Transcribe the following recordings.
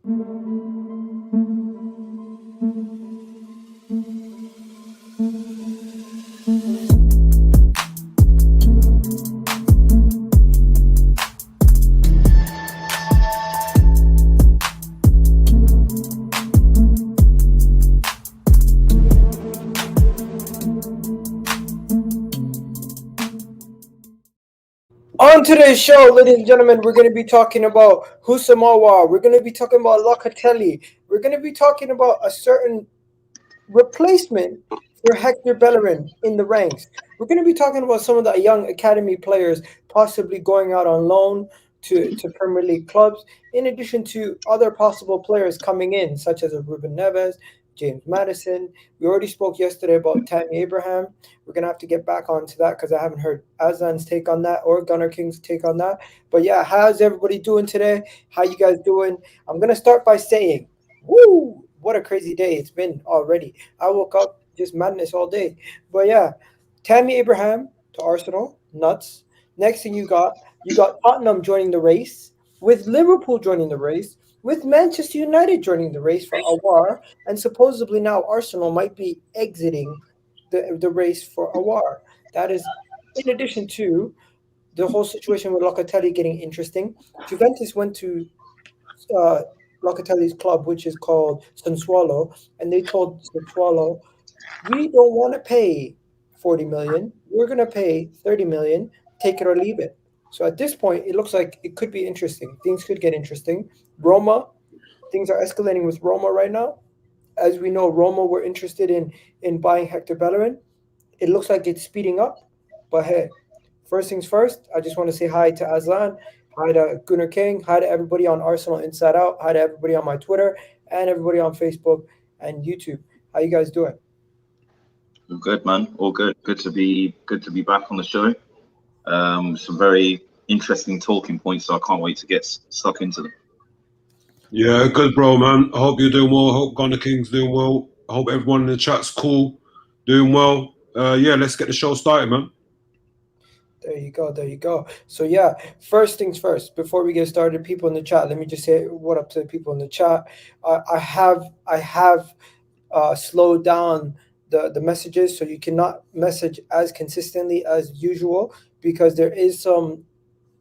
On today's show, ladies and gentlemen, we're going to be talking about Aouar. We're going to be talking about Locatelli. We're going to be talking about a certain replacement for Hector Bellerin in the ranks. We're going to be talking about some of the young academy players possibly going out on loan to Premier League clubs, in addition to other possible players coming in, such as a Ruben Neves, James Madison. We already spoke yesterday about Tammy Abraham. We're going to have to get back onto that because I haven't heard Azan's take on that or Gunnar King's take on that. But yeah, how's everybody doing today? How you guys doing? I'm going to start by saying, woo, what a crazy day it's been already. I woke up just madness all day. But yeah, Tammy Abraham to Arsenal, nuts. Next thing you got Tottenham joining the race, with Liverpool joining the race, with Manchester United joining the race for Aouar, and supposedly now Arsenal might be exiting the race for Aouar. That is in addition to the whole situation with Locatelli getting interesting. Juventus went to uh, Locatelli's club, which is called Sassuolo, and they told Sassuolo, we don't want to pay 40 million. We're going to pay 30 million. Take it or leave it. So at this point, it looks like it could be interesting. Things could get interesting. Roma, things are escalating with Roma right now. As we know, Roma were interested in buying Hector Bellerin. It looks like it's speeding up. But hey, first things first, I just want to say hi to Azlan, hi to Gunnar King, hi to everybody on Arsenal Inside Out, hi to everybody on my Twitter, and everybody on Facebook and YouTube. How you guys doing? All good, man. All good. Good to be back on the show. Some very interesting talking points, so I can't wait to get stuck into them. Yeah, good, bro, man. I hope you're doing well. I hope Gunnar King's doing well. I hope everyone in the chat's cool, doing well. Yeah, let's get the show started, man. There you go. There you go. So yeah, first things first. Before we get started, people in the chat, let me just say what up to the people in the chat. I have slowed down the messages, so you cannot message as consistently as usual because there is some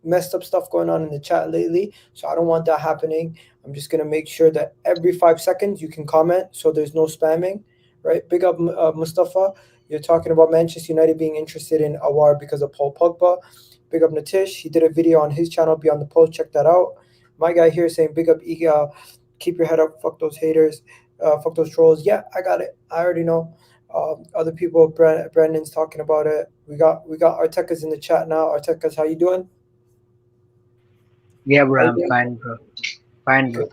messed up stuff going on in the chat lately. So I don't want that happening. I'm just gonna make sure that every 5 seconds you can comment, so there's no spamming. Right? Big up Mustafa. You're talking about Manchester United being interested in Aouar because of Paul Pogba. Big up Natish. He did a video on his channel. Be on the post. Check that out. My guy here saying big up Iga. Keep your head up. Fuck those haters. Fuck those trolls. Yeah, I got it. I already know. Other people, Brandon's talking about it. We got Arteka's in the chat now. Arteka's, how you doing? Yeah, bro, I'm fine, bro. Fine, bro.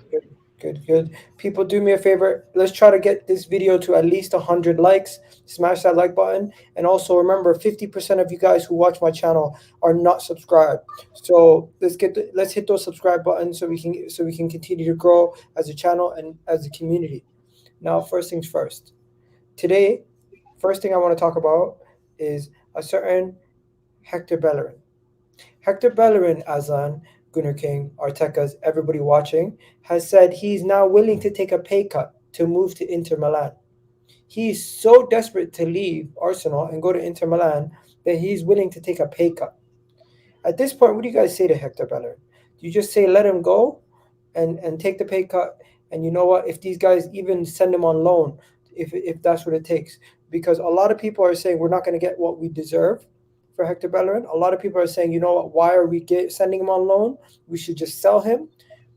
Good. People, do me a favor. Let's try to get this video to at least 100 likes. Smash that like button. And also remember, 50% of you guys who watch my channel are not subscribed. So let's hit those subscribe buttons so we can continue to grow as a channel and as a community. Now, first things first. Today, first thing I want to talk about is a certain Hector Bellerin. Hector Bellerin, Azan, Gunnar King, Arteka's, everybody watching, has said he's now willing to take a pay cut to move to Inter Milan. He's so desperate to leave Arsenal and go to Inter Milan that he's willing to take a pay cut. At this point, what do you guys say to Hector Bellerin? Do you just say let him go and take the pay cut? And you know what? If these guys even send him on loan, if that's what it takes. Because a lot of people are saying we're not going to get what we deserve for Hector Bellerin. A lot of people are saying, you know what, why are we sending him on loan? We should just sell him.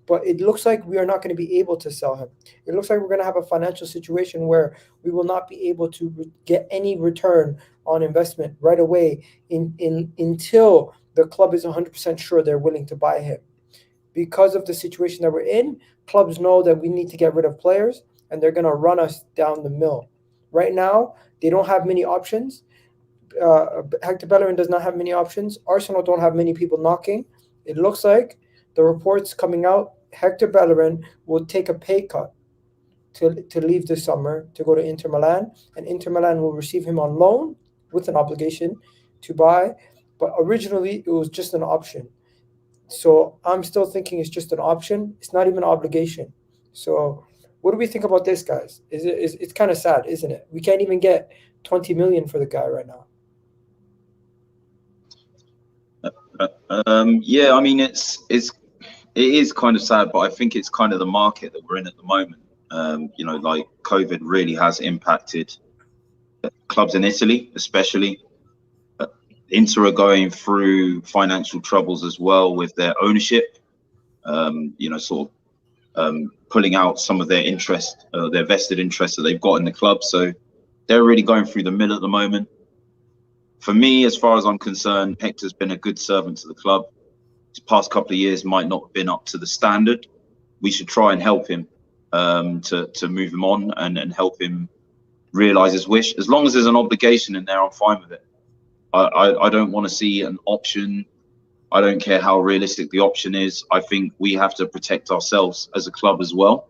But it looks like we are not going to be able to sell him. It looks like we're going to have a financial situation where we will not be able to get any return on investment right away until the club is 100% sure they're willing to buy him. Because of the situation that we're in, clubs know that we need to get rid of players, and they're going to run us down the mill. Right now, they don't have many options. Hector Bellerin does not have many options. Arsenal don't have many people knocking. It looks like the reports coming out, Hector Bellerin will take a pay cut to leave this summer to go to Inter Milan, and Inter Milan will receive him on loan with an obligation to buy. But originally, it was just an option. So I'm still thinking it's just an option. It's not even an obligation. So, what do we think about this, guys? It's kind of sad, isn't it? We can't even get 20 million for the guy right now. Yeah, I mean it is kind of sad, but I think it's kind of the market that we're in at the moment. You know, like COVID really has impacted clubs in Italy, especially. Inter are going through financial troubles as well with their ownership. You know, sort of pulling out some of their interest, their vested interest that they've got in the club. So they're really going through the mill at the moment. For me, as far as I'm concerned, Hector's been a good servant to the club. His past couple of years might not have been up to the standard. We should try and help him to move him on and help him realise his wish. As long as there's an obligation in there, I'm fine with it. I don't want to see an option. I don't care how realistic the option is. I think we have to protect ourselves as a club as well.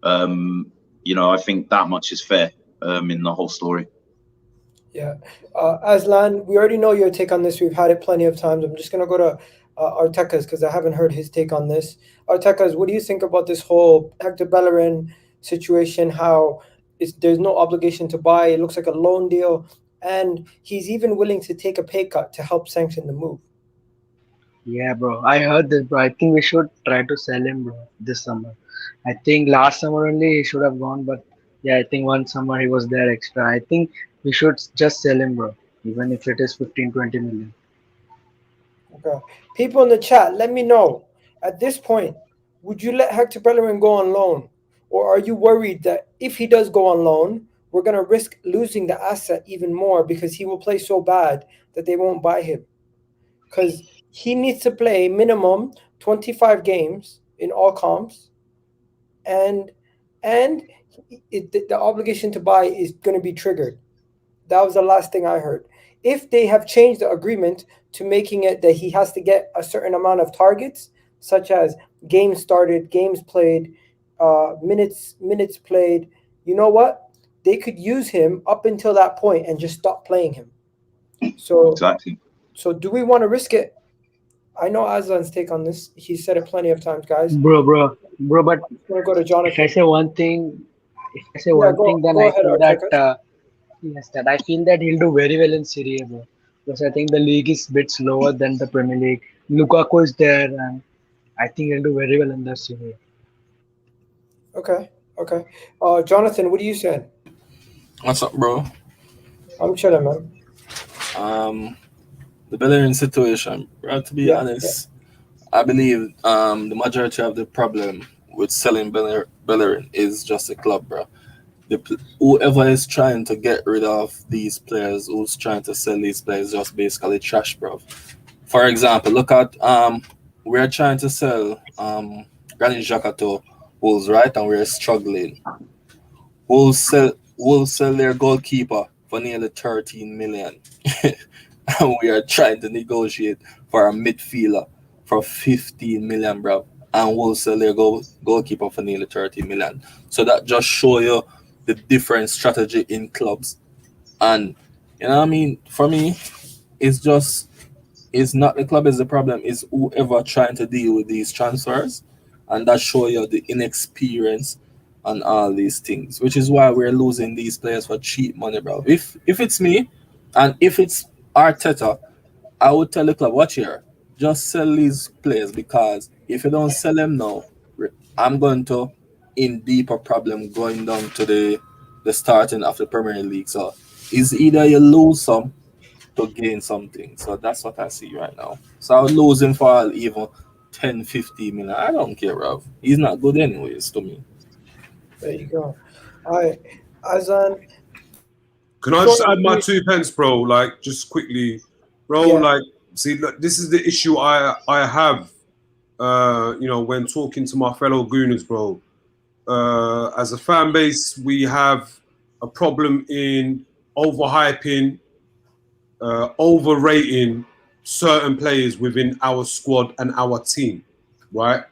You know, I think that much is fair in the whole story. Yeah. Aslan, we already know your take on this. We've had it plenty of times. I'm just going to go to Arteta's because I haven't heard his take on this. Arteta's, what do you think about this whole Hector Bellerin situation? How there's no obligation to buy. It looks like a loan deal. And he's even willing to take a pay cut to help sanction the move. Yeah, bro. I heard this, bro. I think we should try to sell him, bro, this summer. I think last summer only he should have gone, but yeah, I think one summer he was there extra. I think we should just sell him, bro, even if it is 15-20 million. Okay. People in the chat, let me know. At this point, would you let Hector Bellerin go on loan? Or are you worried that if he does go on loan, we're going to risk losing the asset even more because he will play so bad that they won't buy him? Because he needs to play minimum 25 games in all comps, and the obligation to buy is going to be triggered. That was the last thing I heard. If they have changed the agreement to making it that he has to get a certain amount of targets, such as games started, games played, minutes played, you know what? They could use him up until that point and just stop playing him. So Exactly. So do we want to risk it? I know Aslan's take on this. He said it plenty of times, guys. Bro, but I'm going to go to Jonathan. if I say one thing, then go I ahead, feel Arteta. that yes, that I feel that he'll do very well in Serie A, bro. Because I think the league is a bit slower than the Premier League. Lukaku is there, and I think he'll do very well in the Serie A. Okay. Jonathan, what are you saying? What's up, bro? I'm chilling, man. The Bellerin situation, bro, to be honest, I believe the majority of the problem with selling Bellerin is just the club, bro. Whoever is trying to get rid of these players, who's trying to sell these players, just basically trash, bro. For example, look at we're trying to sell Granit Xhaka to Wolves, right? And we're struggling. Wolves sell their goalkeeper for nearly 13 million. And we are trying to negotiate for a midfielder for 15 million, bro. And we'll sell their goalkeeper for nearly 30 million. So that just show you the different strategy in clubs. And you know what I mean? For me, it's not the club is the problem, it's whoever trying to deal with these transfers. And that show you the inexperience and all these things, which is why we're losing these players for cheap money, bro. If it's me and if it's Arteta, I would tell the club, watch here, just sell these players, because if you don't sell them now, I'm going to in deeper problem going down to the starting of the Premier League. So it's either you lose some to gain something. So that's what I see right now. So I would lose him for even 10, 15 million. I don't care, Rob. He's not good anyways to me. There you go. All right. Aslan. Can I just add my 2 pence, bro? Like, just quickly, bro. Yeah. Like, see, look, this is the issue I have. You know, when talking to my fellow Gooners, bro. As a fan base, we have a problem in overhyping, overrating certain players within our squad and our team, right?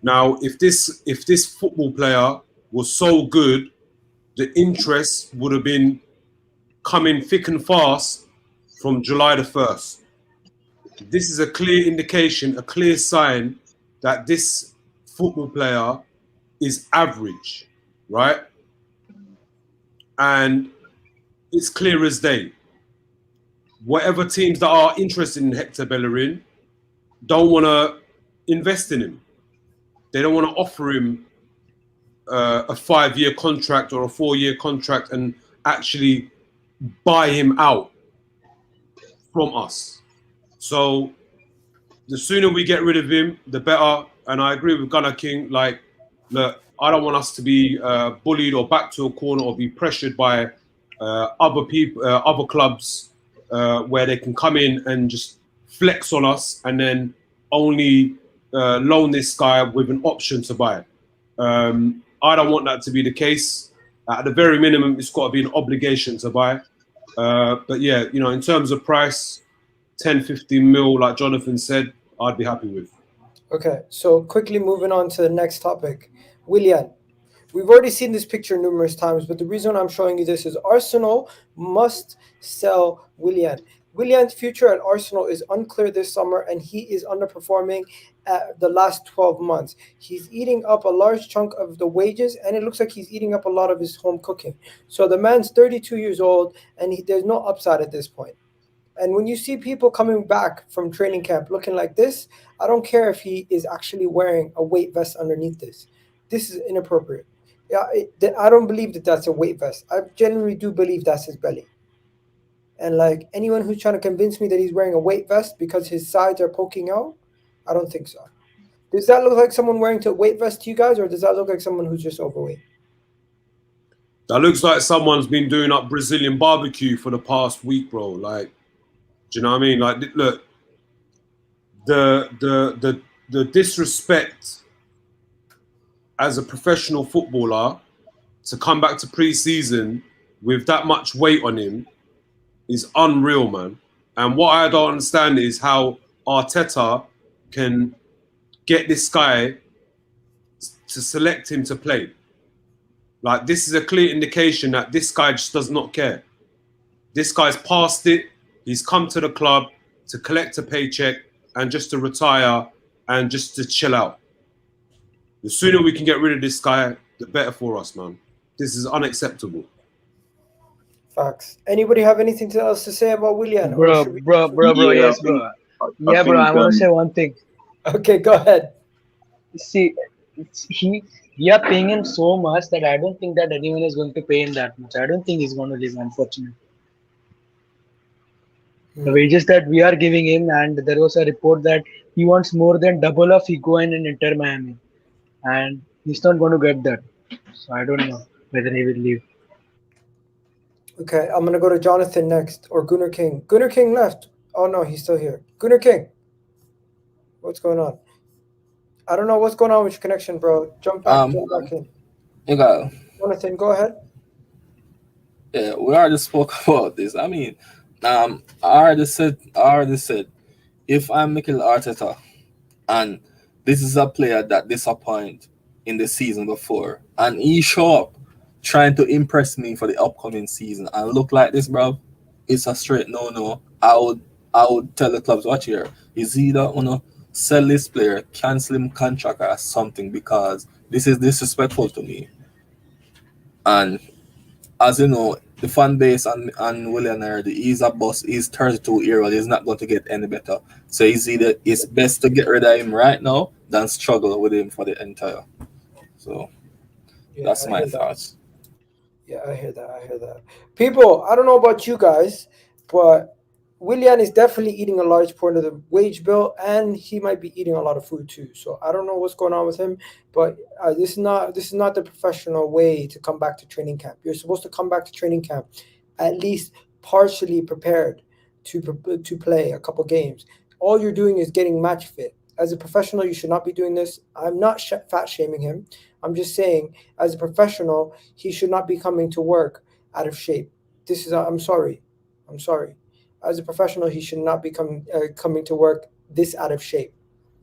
Now, if this football player was so good, the interest would have been coming thick and fast from July the 1st. This is a clear indication, a clear sign that this football player is average, right? And it's clear as day. Whatever teams that are interested in Hector Bellerin don't want to invest in him. They don't want to offer him a 5-year contract or a 4-year contract and actually buy him out from us. So the sooner we get rid of him, the better. And I agree with Gunnar King. Like, look, I don't want us to be bullied or backed to a corner or be pressured by other people, other clubs, where they can come in and just flex on us and then only loan this guy with an option to buy. I don't want that to be the case. At the very minimum, it's got to be an obligation to buy. But yeah, you know, in terms of price, 10, 15 mil, like Jonathan said, I'd be happy with. Okay, so quickly moving on to the next topic. Willian, we've already seen this picture numerous times, but the reason I'm showing you this is Arsenal must sell Willian. Willian's future at Arsenal is unclear this summer, and he is underperforming at the last 12 months. He's eating up a large chunk of the wages, and it looks like he's eating up a lot of his home cooking. So the man's 32 years old, and there's no upside at this point. And when you see people coming back from training camp looking like this, I don't care if he is actually wearing a weight vest underneath this. This is inappropriate. Yeah, I don't believe that that's a weight vest. I genuinely do believe that's his belly. And like anyone who's trying to convince me that he's wearing a weight vest because his sides are poking out, I don't think so. Does that look like someone wearing a weight vest to you guys, or does that look like someone who's just overweight? That looks like someone's been doing up Brazilian barbecue for the past week, bro. Like, do you know what I mean? Like, look, the disrespect as a professional footballer to come back to pre-season with that much weight on him is unreal, man. And what I don't understand is how Arteta can get this guy to select him to play. Like, this is a clear indication that this guy just does not care. This guy's past it. He's come to the club to collect a paycheck and just to retire and just to chill out. The sooner we can get rid of this guy, the better for us, man. This is unacceptable. Facts. Anybody have anything else to say about Willian? Bro, Yeah, yes, I bro. think- Yeah, bro, I want to say one thing. Okay, go ahead. See, we are paying him so much that I don't think that anyone is going to pay him that much. I don't think he's going to leave, unfortunately. The wages that we are giving him, and there was a report that he wants more than double of Higuain in Inter Miami, and he's not going to get that. So I don't know whether he will leave. Okay, I'm going to go to Jonathan next, or Gunnar King. Gunnar King left. Oh, no, he's still here. Gunnar King, what's going on? I don't know what's going on with your connection, bro. Jump back in. You go. Jonathan, go ahead. Yeah, we already spoke about this. I mean, I already said, if I'm Mikel Arteta, and this is a player that disappointed in the season before, and he show up trying to impress me for the upcoming season and look like this, bro, it's a straight no. I would tell the clubs, watch here, is either sell this player, cancel him contract or something, because this is disrespectful to me. And as you know, the fan base and Willian already, he's a boss, he's 32 years old, he's not going to get any better. So it's best to get rid of him right now than struggle with him for the entire. So that's my thoughts. Yeah, I hear that. People, I don't know about you guys, but Willian is definitely eating a large part of the wage bill, and he might be eating a lot of food too. So I don't know what's going on with him, but this is not the professional way to come back to training camp. You're supposed to come back to training camp at least partially prepared to play a couple games. All you're doing is getting match fit. As a professional, you should not be doing this. I'm not fat shaming him. I'm just saying, as a professional, he should not be coming to work out of shape. I'm sorry. As a professional, he should not be coming to work this out of shape.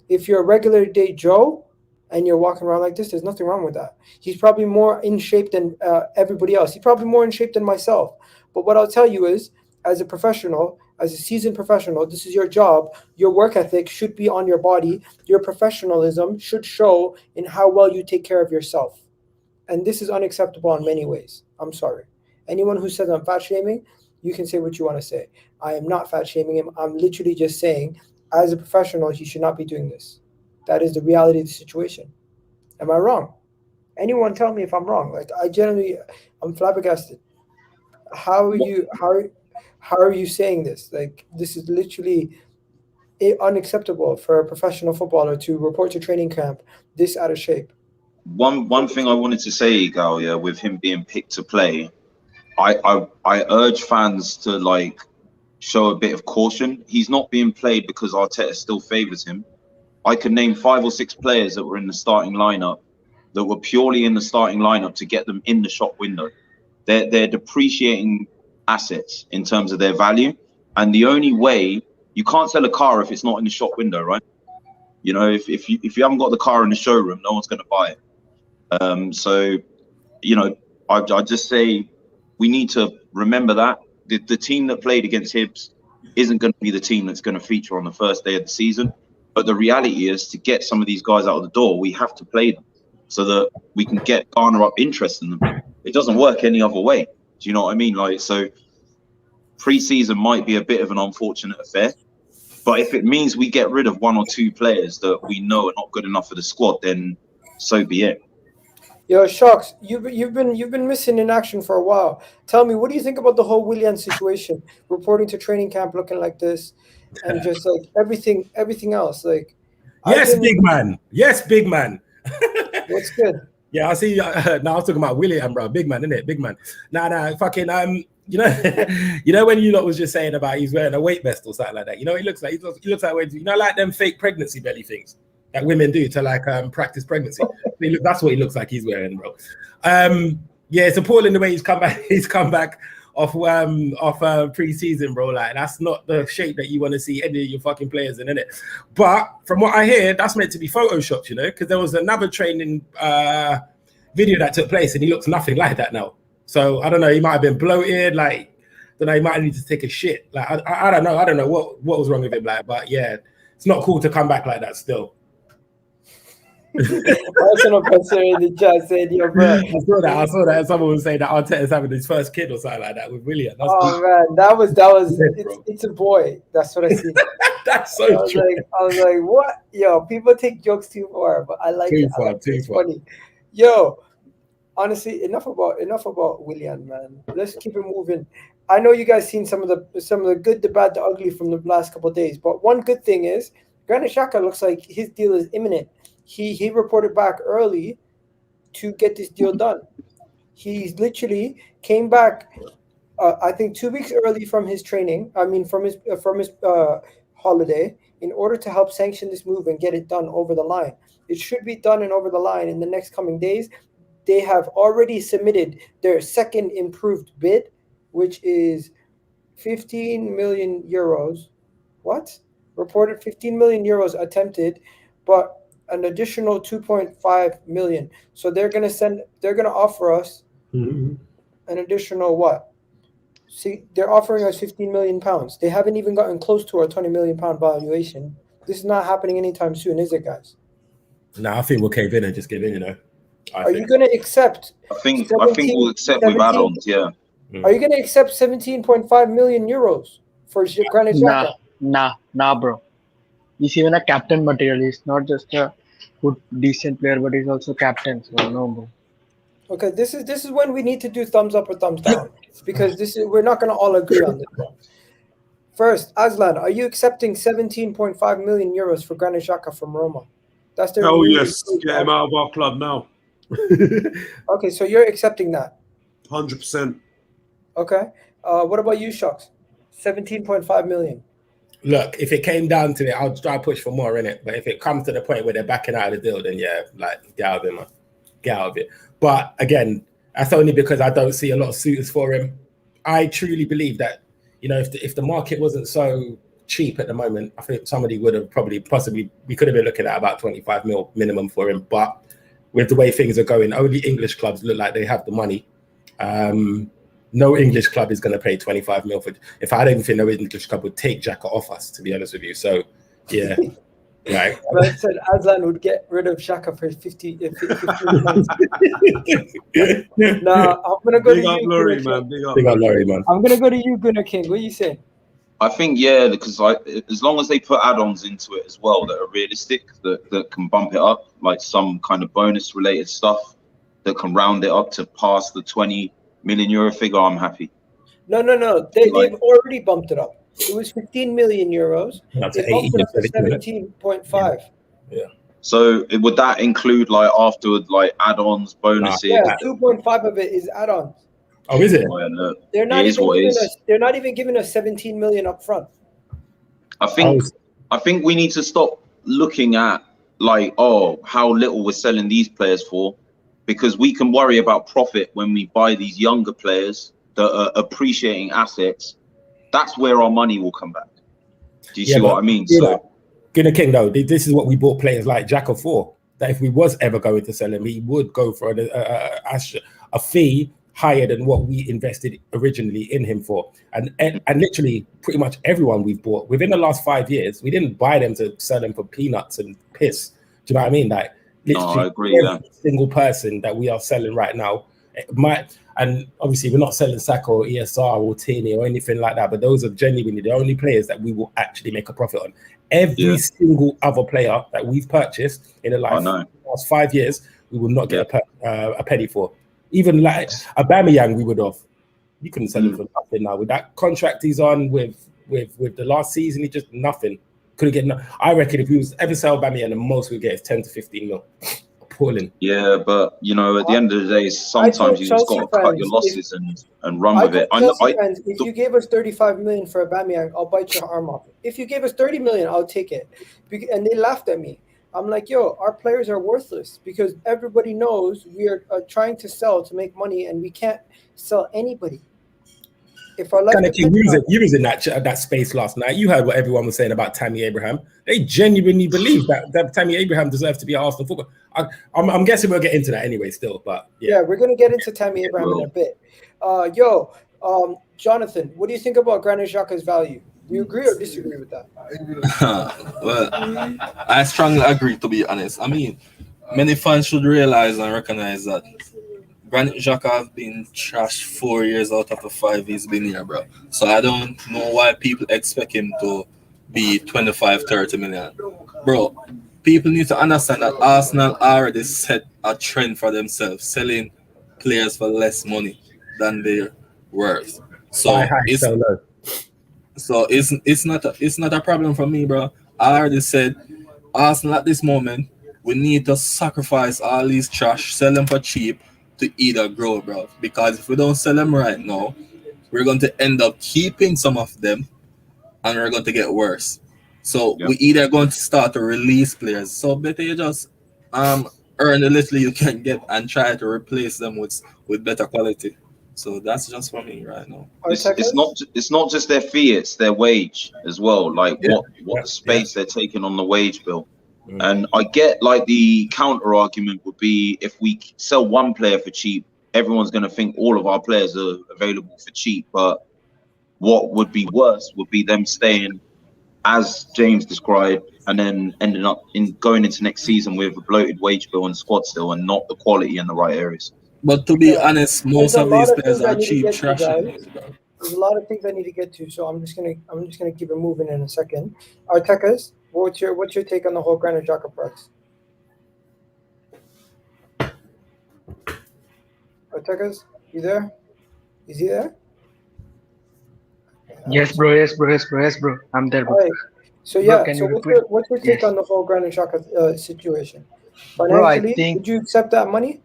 If you're a regular day Joe and you're walking around like this, there's nothing wrong with that. He's probably more in shape than everybody else. He's probably more in shape than myself. But what I'll tell you is, as a professional, as a seasoned professional, this is your job. Your work ethic should be on your body. Your professionalism should show in how well you take care of yourself. And this is unacceptable in many ways. I'm sorry. Anyone who says I'm fat shaming, you can say what you want to say. I am not fat shaming him. I'm literally just saying, as a professional, he should not be doing this. That is the reality of the situation. Am I wrong? Anyone tell me if I'm wrong? Like, I'm flabbergasted. How are you saying this? Like, this is literally unacceptable for a professional footballer to report to training camp this out of shape. One thing I wanted to say, Gal, yeah, with him being picked to play, I urge fans to like show a bit of caution. He's not being played because Arteta still favours him. I could name 5 or 6 players that were in the starting lineup that were purely in the starting lineup to get them in the shop window. They're depreciating assets in terms of their value, and the only way, you can't sell a car if it's not in the shop window, right? You know, if you haven't got the car in the showroom, no one's going to buy it. So, you know, I just say we need to remember that the team that played against Hibs isn't going to be the team that's going to feature on the first day of the season. But the reality is, to get some of these guys out of the door, we have to play them so that we can garner up interest in them. It doesn't work any other way. Do you know what I mean? Like, so pre-season might be a bit of an unfortunate affair, but if it means we get rid of 1 or 2 players that we know are not good enough for the squad, then so be it. Yo, Shocks, you've been missing in action for a while. Tell me, what do you think about the whole Willian situation? Reporting to training camp looking like this, and just like everything else. Like, yes, big man. Yes, big man. What's good? Yeah, I see. Now I was talking about Willian, bro. Big man, isn't it? Big man. Nah, fucking you know when you lot was just saying about he's wearing a weight vest or something like that. You know, he looks like like them fake pregnancy belly things that women do to like practice pregnancy. That's what he looks like he's wearing, bro. Yeah, it's appalling the way he's come back. He's come back off pre-season, bro. Like, that's not the shape that you want to see any of your fucking players in, innit? But from what I hear, that's meant to be photoshopped, you know, because there was another training video that took place and he looks nothing like that now. So I don't know, he might have been bloated, like, he might need to take a shit. Like, I don't know what was wrong with him, like, but yeah, it's not cool to come back like that still. Arsenal person in the chat said, "Yo, bro." I saw that. Someone was saying that Arteta's having his first kid or something like that with Willian. Man, that was. It's a boy. That's what I see. That's so true. I was like, what? Yo, people take jokes too far, but I like it. It's funny. Yo, honestly, enough about Willian, man. Let's keep it moving. I know you guys seen some of the good, the bad, the ugly from the last couple of days, but one good thing is Granit Xhaka looks like his deal is imminent. He reported back early to get this deal done. He's literally came back, I think 2 weeks early from his training. I mean, from his holiday, in order to help sanction this move and get it done over the line. It should be done and over the line in the next coming days. They have already submitted their second improved bid, which is 15 million euros. What? Reported 15 million euros attempted, but an additional 2.5 million. So they're gonna offer us an additional what? See, they're offering us 15 million pounds. They haven't even gotten close to our 20 million pound valuation. This is not happening anytime soon, is it, guys? No, I think we'll cave in and just give in, you know. Are you gonna accept? I think we'll accept with add-ons, yeah. Are you gonna accept 17.5 million euros for Granit Xhaka? Nah, bro. He's even a captain material. He's not just a good, decent player, but he's also captain. So no, bro. Okay, this is when we need to do thumbs up or thumbs down, because we're not going to all agree on this one. First, Aslan, are you accepting 17.5 million euros for Granit Xhaka from Roma? That's their. Oh yes, get him out of our club now. Okay, so you're accepting that. 100%. Okay. What about you, Shocks? 17.5 million. Look, if it came down to it, I'll try to push for more, innit? But if it comes to the point where they're backing out of the deal, then yeah, like, get out of it, man. Get out of it. But again, that's only because I don't see a lot of suitors for him. I truly believe that, you know, if the market wasn't so cheap at the moment, I think somebody would have possibly, we could have been looking at about 25 mil minimum for him. But with the way things are going, only English clubs look like they have the money. no English club is going to pay 25 mil for. If I don't even think no English club would take Xhaka off us, to be honest with you. So, yeah, right. Man said Aslan would get rid of Xhaka for 15 points. Nah, I'm gonna go Big to up you, Laurie, Gunnar man. King. Big up Big up Laurie. Laurie, man. I'm gonna go to you, Gunnar King. What are you saying? I think, yeah, because as long as they put add-ons into it as well that are realistic, that can bump it up, like some kind of bonus-related stuff that can round it up to past the 20 million euro figure, I'm happy. No. They've already bumped it up. It was 15 million euros. Up to They bumped it up to 17. 17.5. So would that include like afterward, like add-ons, bonuses? Yeah, 2.5 of it is add-ons. Oh, is it? Oh, yeah, no. They're not It is even what it giving is. us. They're not even giving us 17 million up front. I think we need to stop looking at like, oh, how little we're selling these players for, because we can worry about profit when we buy these younger players that are appreciating assets. That's where our money will come back. Do you see what I mean? So, Gunnar King, though, this is what we bought players like Xhaka for. That if we was ever going to sell him, he would go for a fee higher than what we invested originally in him for. And literally pretty much everyone we've bought within the last 5 years, we didn't buy them to sell them for peanuts and piss. Do you know what I mean? Like literally I agree, every single person that we are selling right now and obviously we're not selling Saka or ESR or Tini or anything like that, but those are genuinely the only players that we will actually make a profit on. Every single other player that we've purchased in the last 5 years, we will not get a penny for. Even like Aubameyang, we would have. You couldn't sell him for nothing now. With that contract he's on with the last season, he just nothing. Couldn't get I reckon if we was ever sell Aubameyang, the most we get is 10 to 15 mil. Appalling. Yeah, but you know, at the end of the day, sometimes you just got to cut your losses and run with it. If you gave us 35 million for Aubameyang, I'll bite your arm off. If you gave us 30 million, I'll take it. And they laughed at me. I'm like, yo, our players are worthless because everybody knows we are trying to sell to make money, and we can't sell anybody. If our you was in that space last night. You heard what everyone was saying about Tammy Abraham. They genuinely believe that Tammy Abraham deserves to be an Arsenal footballer. I'm guessing we'll get into that anyway. Still, but yeah, we're gonna get into Tammy Abraham in a bit. Jonathan, what do you think about Granit Xhaka's value? Do you agree or disagree with that? Well, I strongly agree, to be honest. I mean, many fans should realize and recognize that Granit Xhaka has been trashed 4 years out of the 5 he's been here, bro. So I don't know why people expect him to be 25, 30 million. Bro, people need to understand that Arsenal already set a trend for themselves, selling players for less money than they're worth. So it's not a problem for me, bro. I already said Arsenal at this moment, we need to sacrifice all these trash, sell them for cheap to either grow, bro. Because if we don't sell them right now, we're going to end up keeping some of them and we're going to get worse. So we either going to start to release players. So better you just earn the little you can get and try to replace them with better quality. So that's just for me right now. It's not just their fee, it's their wage as well. Like what space they're taking on the wage bill. And I get like the counter argument would be if we sell one player for cheap, everyone's going to think all of our players are available for cheap. But what would be worse would be them staying, as James described, and then ending up going into next season with a bloated wage bill and squad still, and not the quality in the right areas. But to be honest, most of these players are cheap trash. There's a lot of things I need to get to, so I'm just gonna keep it moving in a second. Artekas, what's your take on the whole Granit Xhaka price? Artekas, you there? Is he there? Yes, bro. I'm there, bro. Right. So what's your take on the whole Granit Xhaka situation? Financially, would you accept that money?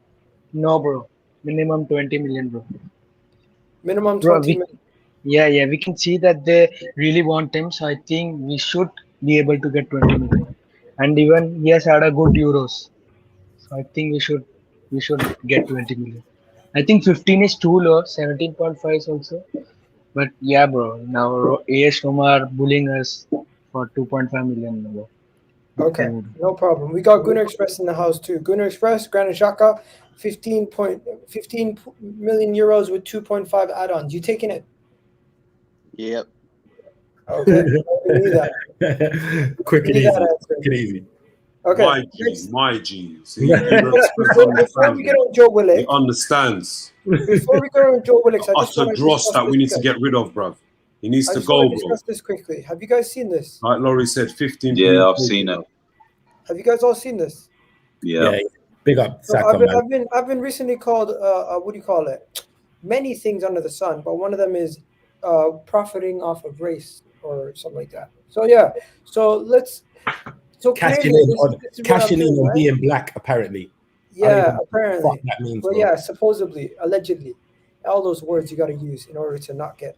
No, bro. Minimum 20 million, bro. Minimum 20 million. Yeah. We can see that they really want him, so I think we should be able to get 20 million. And even he has had a good Euros, so I think we should get 20 million. I think 15 is too low. 17.5 is also. But yeah, bro. Now AS Roma are bullying us for 2.5 million, bro. Okay, no problem. We got Gunnar Express in the house too. Gunnar Express, Granit Xhaka, 15 million euros with 2.5 add-ons. You taking it? Yep. Okay. We need that. Quick and We need easy. that answer. Quick and easy. Okay. My G, next. my G. See, Before we get on Joe Willock, he understands. before we go on Joe Willock, I just Utter want to dross that we need to get rid of, bruv. He needs I to just go, want to bro. discuss this quickly. Have you guys seen this? Like Laurie said, 15. Yeah, I've seen it. Have you guys all seen this? Yeah. Big up, So Saka, man. I've been recently called what do you call it? Many things under the sun, but one of them is profiting off of race or something like that. So yeah, Cashing clearly in this is what I'm doing, on right? being black, apparently. Yeah, Fuck apparently. that means, But bro. yeah, supposedly, allegedly, all those words you got to use in order to not get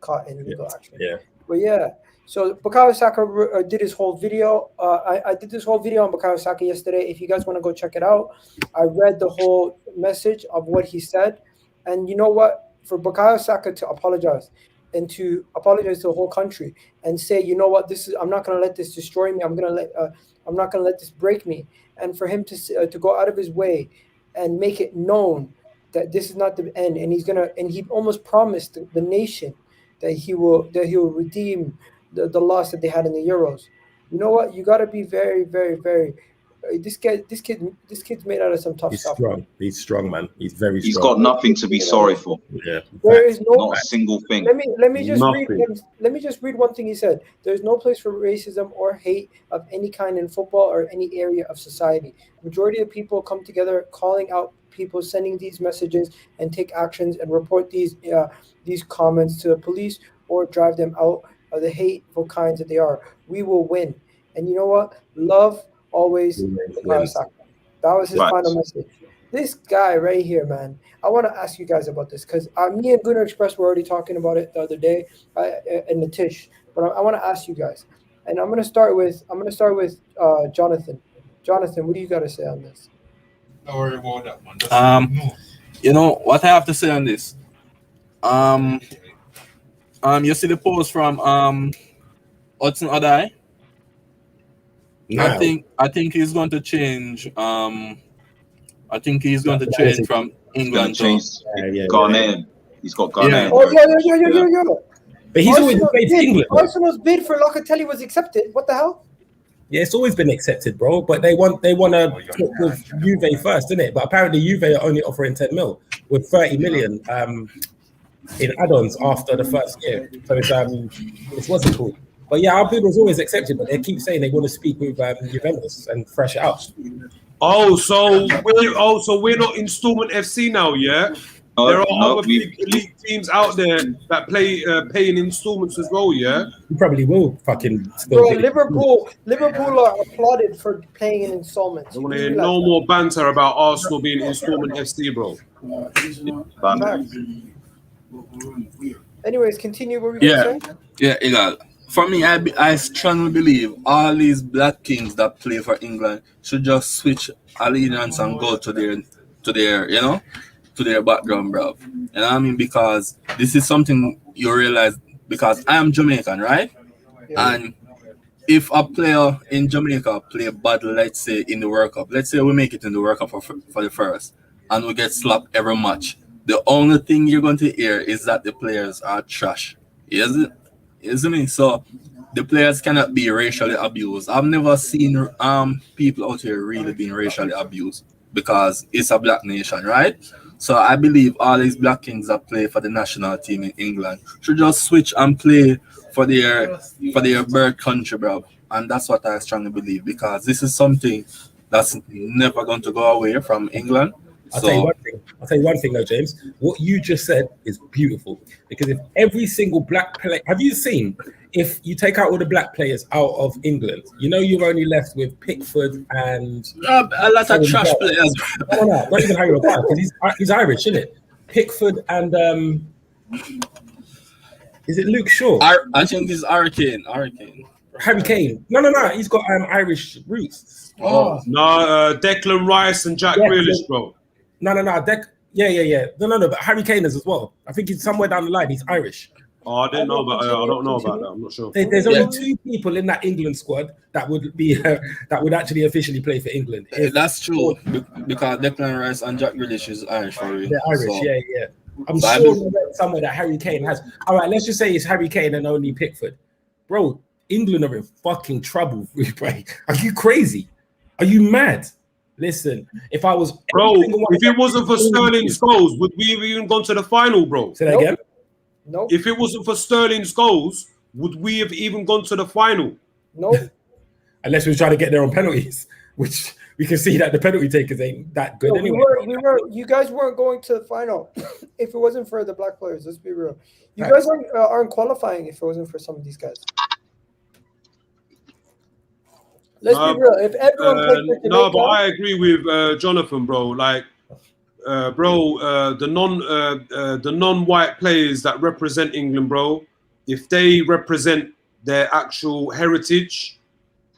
caught in legal action. Yeah. But yeah, so Bukayo Saka did his whole video. I did this whole video on Bukayo Saka yesterday. If you guys want to go check it out, I read the whole message of what he said. And you know what? For Bukayo Saka to apologize and to apologize to the whole country and say, you know what, I'm not going to let this destroy me. I'm not going to let this break me. And for him to go out of his way and make it known that this is not the end, and he almost promised the nation that he will redeem the loss that they had in the Euros. You know what? You got to be very, very, very. This kid's made out of some tough He's stuff. strong. He's strong, man. He's very He's strong. got nothing to be sorry for. Yeah. There is no. Not a single thing. Let me just read. Nothing. Let me just read one thing he said. There's no place for racism or hate of any kind in football or any area of society. Majority of people come together, calling out people sending these messages and take actions and report these comments to the police or drive them out of the hateful kinds that they are. We will win. And you know what? Love always wins. That was his final message. This guy right here, man. I want to ask you guys about this because me and Gunnar Express were already talking about it the other day in the Tish. But I want to ask you guys, and I'm gonna start with Jonathan. Jonathan, what do you got to say on this? Don't worry about that, man. You know what I have to say on this. You see the post from Hudson Odoi? No. I think he's going to change. I think he's going to change from England to. Ghanaian. He's got Ghanaian. Oh yeah. But he's always played for England. Arsenal's bid for Locatelli was accepted. What the hell? Yeah, it's always been accepted, bro. But they want to talk with Juve first, isn't it? But apparently Juve are only offering 10 mil with 30 million in add-ons after the first year. So it's what's it called? But yeah, our bid was always accepted, but they keep saying they want to speak with Juventus and fresh it out. So we're not installment FC now, yeah? There are other big elite teams out there that pay in installments as well, yeah? You probably will fucking still. Bro, Liverpool are applauded for playing in installments. I want to hear no more banter about Arsenal being installment FC, bro. Anyways, continue what we going to say. Yeah, Egal. For me, I strongly believe all these black kings that play for England should just switch allegiance and go to their background, bro. You know what I mean? Because this is something you realize, because I am Jamaican, right? Yeah. And if a player in Jamaica play bad, let's say in the World Cup, let's say we make it in the World Cup for the first, and we get slapped every match, the only thing you're going to hear is that the players are trash. Isn't it? So the players cannot be racially abused. I've never seen people out here really being racially abused because it's a black nation, right? So I believe all these black kings that play for the national team in England should just switch and play for their birth country, bro. And that's what I strongly believe, because this is something that's never going to go away from England. I'll tell you one thing though, James. What you just said is beautiful, because if every single black player, have you seen, if you take out all the black players out of England, you know you're only left with Pickford and a lot of trash players. No, not even Harry Maguire, because he's Irish, isn't it? Pickford and is it Luke Shaw? I think it's Hurricane. Harry Kane. No. He's got Irish roots. No, Declan Rice and Jack Grealish, bro. No. Yeah. No. But Harry Kane is as well. I think he's somewhere down the line. He's Irish. Oh, I didn't know about. I don't know about that. I'm not sure. There's only 2 people in that England squad that would be that would actually officially play for England. That's true because Declan Rice and Jack Grealish is Irish for real. They're Irish, so. yeah. I'm sure somewhere that Harry Kane has. All right, let's just say it's Harry Kane and only Pickford, bro. England are in fucking trouble, bro. Are you crazy? Are you mad? Listen, if I was if it wasn't for Sterling's goals, would we have even gone to the final, bro? Say that again. Nope. If it wasn't for Sterling's goals, would we have even gone to the final? Nope. Unless we were trying to get there on penalties, which we can see that the penalty takers ain't that good anyway. You guys weren't going to the final if it wasn't for the black players. Let's be real. You guys aren't qualifying if it wasn't for some of these guys. Let's be real. If everyone no, but I agree with Jonathan, bro. Like, the non-white players that represent England, bro, if they represent their actual heritage,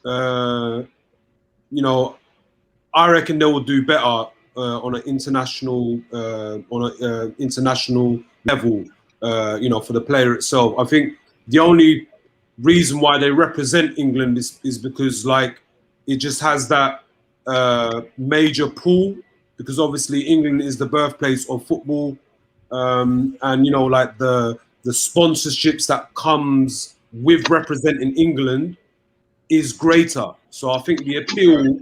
you know, I reckon they will do better on an international level. You know, for the player itself. I think the only reason why they represent England is because, like, it just has that major pull, because obviously England is the birthplace of football, and you know, like the sponsorships that comes with representing England is greater. So I think the appeal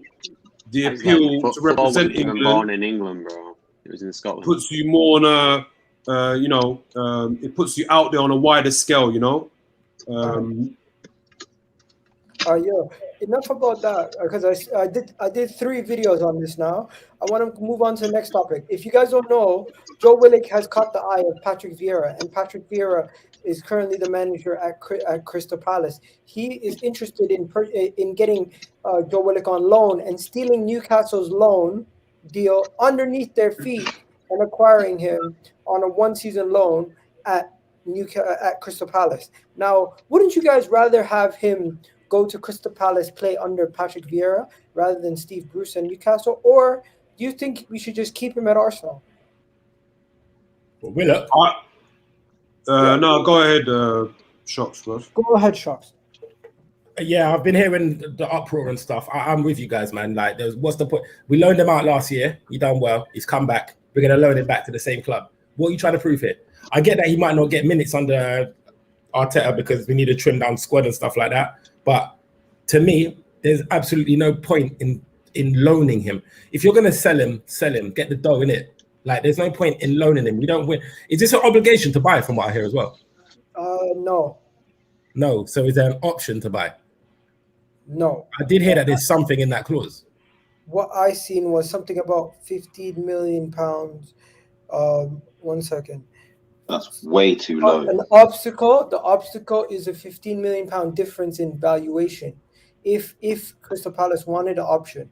to represent England, born in England, bro. It was in Scotland. Puts you more on a you know, it puts you out there on a wider scale, you know. Yeah. Enough about that, because I did 3 videos on this now. I want to move on to the next topic. If you guys don't know, Joe Willock has caught the eye of Patrick Viera, and Patrick Viera is currently the manager at Crystal Palace. He is interested in getting Joe Willock on loan and stealing Newcastle's loan deal underneath their feet and acquiring him on a 1-season loan at Crystal Palace. Now, wouldn't you guys rather have him go to Crystal Palace, play under Patrick Viera, rather than Steve Bruce and Newcastle? Or do you think we should just keep him at Arsenal? Willock? No, go ahead, Shocks, bro. Go ahead, Shocks. Yeah, I've been hearing the uproar and stuff. I'm with you guys, man. Like, what's the point? We loaned him out last year. He done well. He's come back. We're going to loan him back to the same club. What are you trying to prove here? I get that he might not get minutes under Arteta because we need to trim down squad and stuff like that. But to me, there's absolutely no point in loaning him. If you're going to sell him, get the dough in it. Like, there's no point in loaning him. We don't win. Is this an obligation to buy, from what I hear as well? No. No. So is there an option to buy? No. I did hear that there's something in that clause. What I seen was something about £15 million. 1 second. That's way too low. The obstacle is a £15 million difference in valuation. If Crystal Palace wanted an option.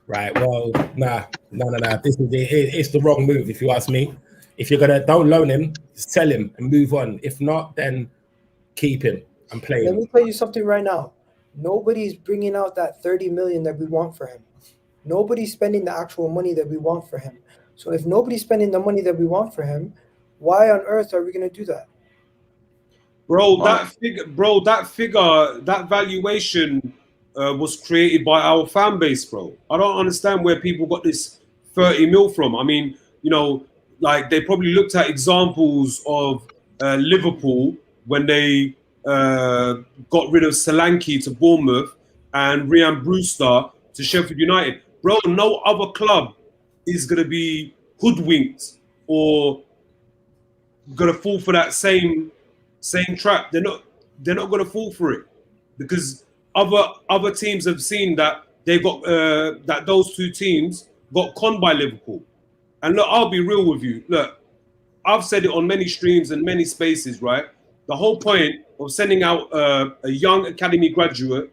Right. Well, nah. It's the wrong move, if you ask me. If you're gonna, don't loan him, sell him and move on. If not, then keep him and play him. Let me tell you something right now. Nobody's bringing out that 30 million that we want for him. Nobody's spending the actual money that we want for him. So if nobody's spending the money that we want for him, why on earth are we going to do that? Bro, that valuation was created by our fan base, bro. I don't understand where people got this 30 mil from. I mean, you know, like, they probably looked at examples of Liverpool when they got rid of Solanke to Bournemouth and Ryan Brewster to Sheffield United. Bro, no other club is going to be hoodwinked or going to fall for that same trap. They're not going to fall for it, because other teams have seen that they got that those two teams got conned by Liverpool. And look, I'll be real with you. Look, I've said it on many streams and many spaces, right? The whole point of sending out a young academy graduate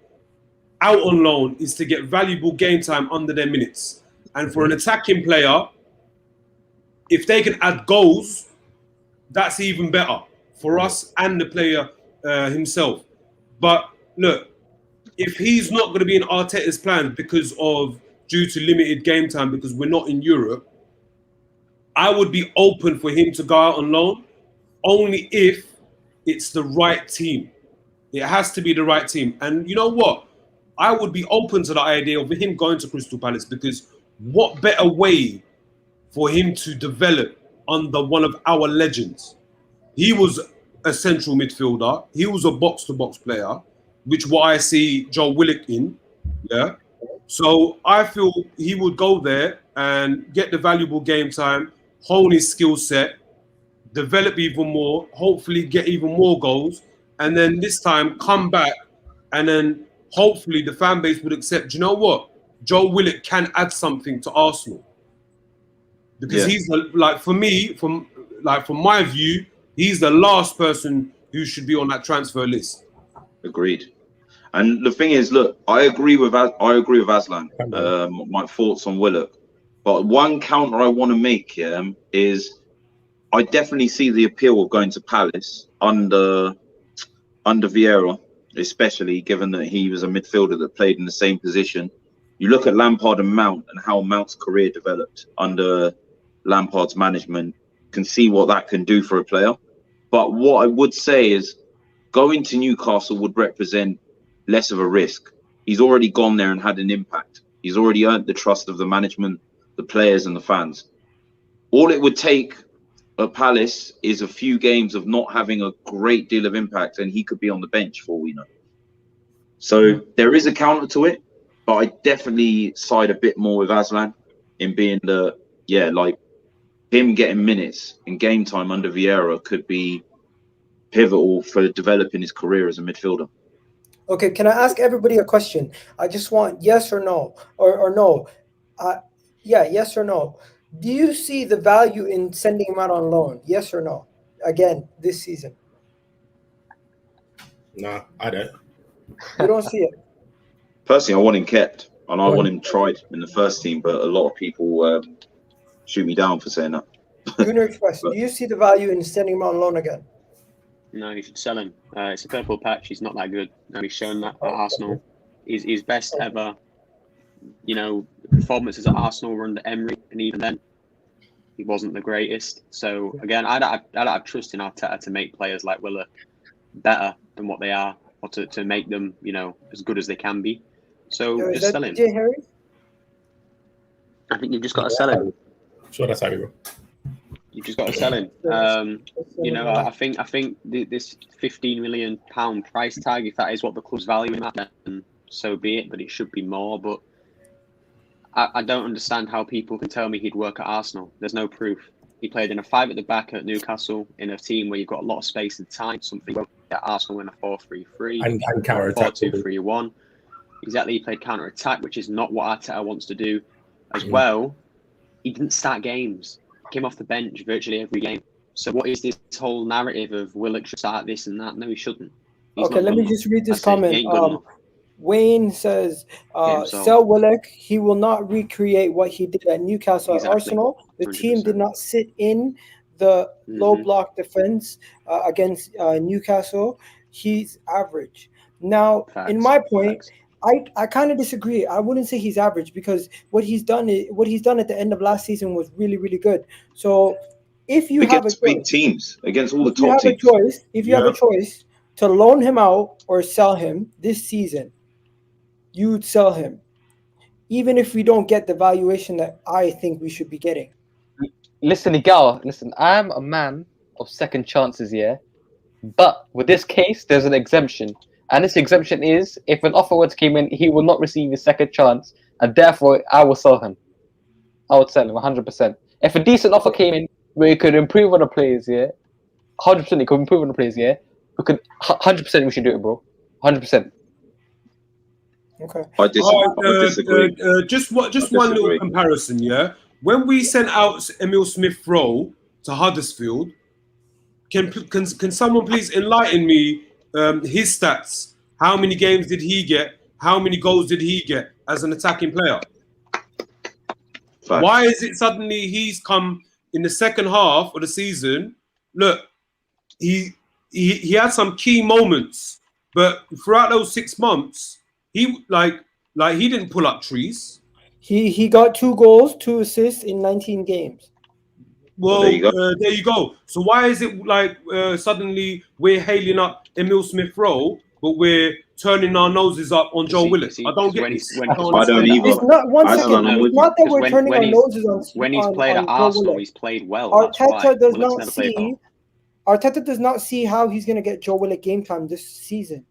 out on loan is to get valuable game time under their minutes. And for an attacking player, if they can add goals, that's even better for us and the player himself. But look, if he's not going to be in Arteta's plans due to limited game time, because we're not in Europe, I would be open for him to go out on loan only if it's the right team. It has to be the right team. And you know what? I would be open to the idea of him going to Crystal Palace, because what better way for him to develop under one of our legends? He was a central midfielder. He was a box-to-box player, which what I see Joe Willock in. Yeah. So I feel he would go there and get the valuable game time, hone his skill set, develop even more, hopefully get even more goals, and then this time come back, and then hopefully the fan base would accept, you know what? Joe Willock can add something to Arsenal. Because he's like, for me, from my view, he's the last person who should be on that transfer list. Agreed. And the thing is, look, I agree with Aslan. My thoughts on Willock, but one counter I want to make is I definitely see the appeal of going to Palace under Viera, especially given that he was a midfielder that played in the same position. You look at Lampard and Mount and how Mount's career developed under Lampard's management, can see what that can do for a player. But what I would say is going to Newcastle would represent less of a risk. He's already gone there and had an impact. He's already earned the trust of the management, the players and the fans. All it would take at Palace is a few games of not having a great deal of impact, and he could be on the bench for all we know. So there is a counter to it, but I definitely side a bit more with Aslan in being like him getting minutes and game time under Viera could be pivotal for developing his career as a midfielder. Okay, can I ask everybody a question? I just want yes or no, or no. Yes or no. Do you see the value in sending him out on loan? Yes or no? Again, this season. No, I don't. You don't see it? Personally, I want him kept, and I want him tried in the first team, but a lot of people shoot me down for saying that. Junior Express, do you see the value in sending him on loan again? No, you should sell him. It's a purple patch. He's not that good. And he's shown that at Arsenal. His best ever, performances at Arsenal were under Emery, and even then, he wasn't the greatest. So again, I don't have trust in Arteta to make players like Willock better than what they are, or to make them, as good as they can be. So just sell him. Harry? I think you've just got to sell him. Sure, that's Harry, bro. You've just got to sell him. I think this £15 million price tag, if that is what the club's valuing at, then so be it. But it should be more. But I don't understand how people can tell me he'd work at Arsenal. There's no proof. He played in a 5 at the back at Newcastle in a team where you've got a lot of space and time. Something at Arsenal in a 4-3-3 and counter attack 4-2-3-1. Exactly, he played counter attack, which is not what Arteta wants to do. As well, he didn't start games. Came off the bench virtually every game. So what is this whole narrative of Willock should start this and that? No, he shouldn't. Okay, let me just read this comment. Wayne says, sell Willock. He will not recreate what he did at Newcastle at Arsenal. The 100%. Team did not sit in the low block defense against Newcastle. He's average. Now, in my point, I kind of disagree. I wouldn't say he's average, because what he's done at the end of last season was really, really good. So if you have a big teams against all the top teams, if you have a choice to loan him out or sell him this season, you would sell him, even if we don't get the valuation that I think we should be getting. Listen, Igal, I'm a man of second chances, yeah? But with this case, there's an exemption. And this exemption is, if an offer were to come in, he will not receive his second chance, and therefore I will sell him. I would sell him 100%. If a decent offer came in where he could improve on the players, yeah, 100% he could improve on the players, yeah, we could 100% we should do it, bro. 100%. Okay. I disagree. Just one little comparison, yeah. When we sent out Emil Smith-Rowe to Huddersfield, can someone please enlighten me? His stats. How many games did he get? How many goals did he get as an attacking player? Fact. Why is it suddenly he's come in the second half of the season? Look, he had some key moments, but throughout those 6 months, he he didn't pull up trees. He got 2 goals, 2 assists in 19 games. Well, There you go. there you go. So why is it like suddenly we're hailing up Emil Smith Rowe, but we're turning our noses up on Joe Willock? I don't get this. I don't I don't understand either. It's not one I second. don't know. It's not that we're Because turning our noses on. when he's played on at Joe Arsenal, Willock. he's played well. That's why. Arteta does Willock's not never played see. well. Arteta does not see how he's going to get Joe Willock game time this season.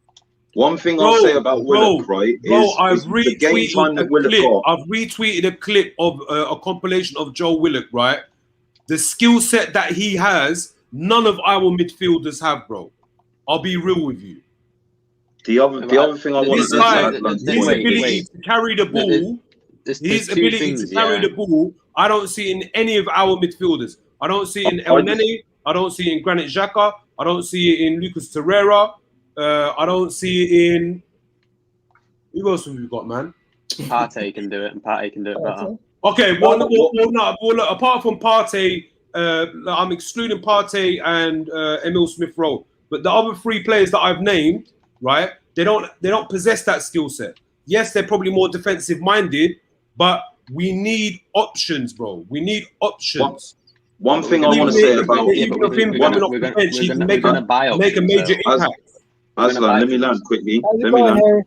One thing I'll say about Willock, right, I've is the game time that Willock got. I've retweeted a clip of a compilation of Joe Willock, right? The skill set that he has, none of our midfielders have, bro. I'll be real with you. The other thing I want His to ability to carry the ball, the ball, I don't see in any of our midfielders. I don't see it in El Nene. I don't see it in Granit Xhaka. I don't see it in Lucas Torreira. I don't see it in. Who else have we got, man? Partey can do it, and Partey can do it better. Okay, look, apart from Partey, I'm excluding Partey and Emil Smith Rowe. But the other three players that I've named, right? They don't possess that skill set. Yes, they're probably more defensive minded, but we need options, bro. We need options. One thing I want to say about even if him coming off the bench, he can make a major impact. Aslan, let me land quickly. Can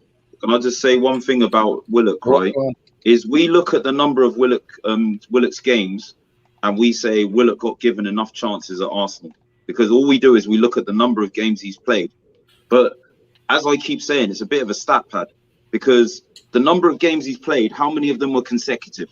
I just say one thing about Willock, right? Is we look at the number of Willock's games, and we say Willock got given enough chances at Arsenal, because all we do is we look at the number of games he's played. But as I keep saying, it's a bit of a stat pad, because the number of games he's played, how many of them were consecutive?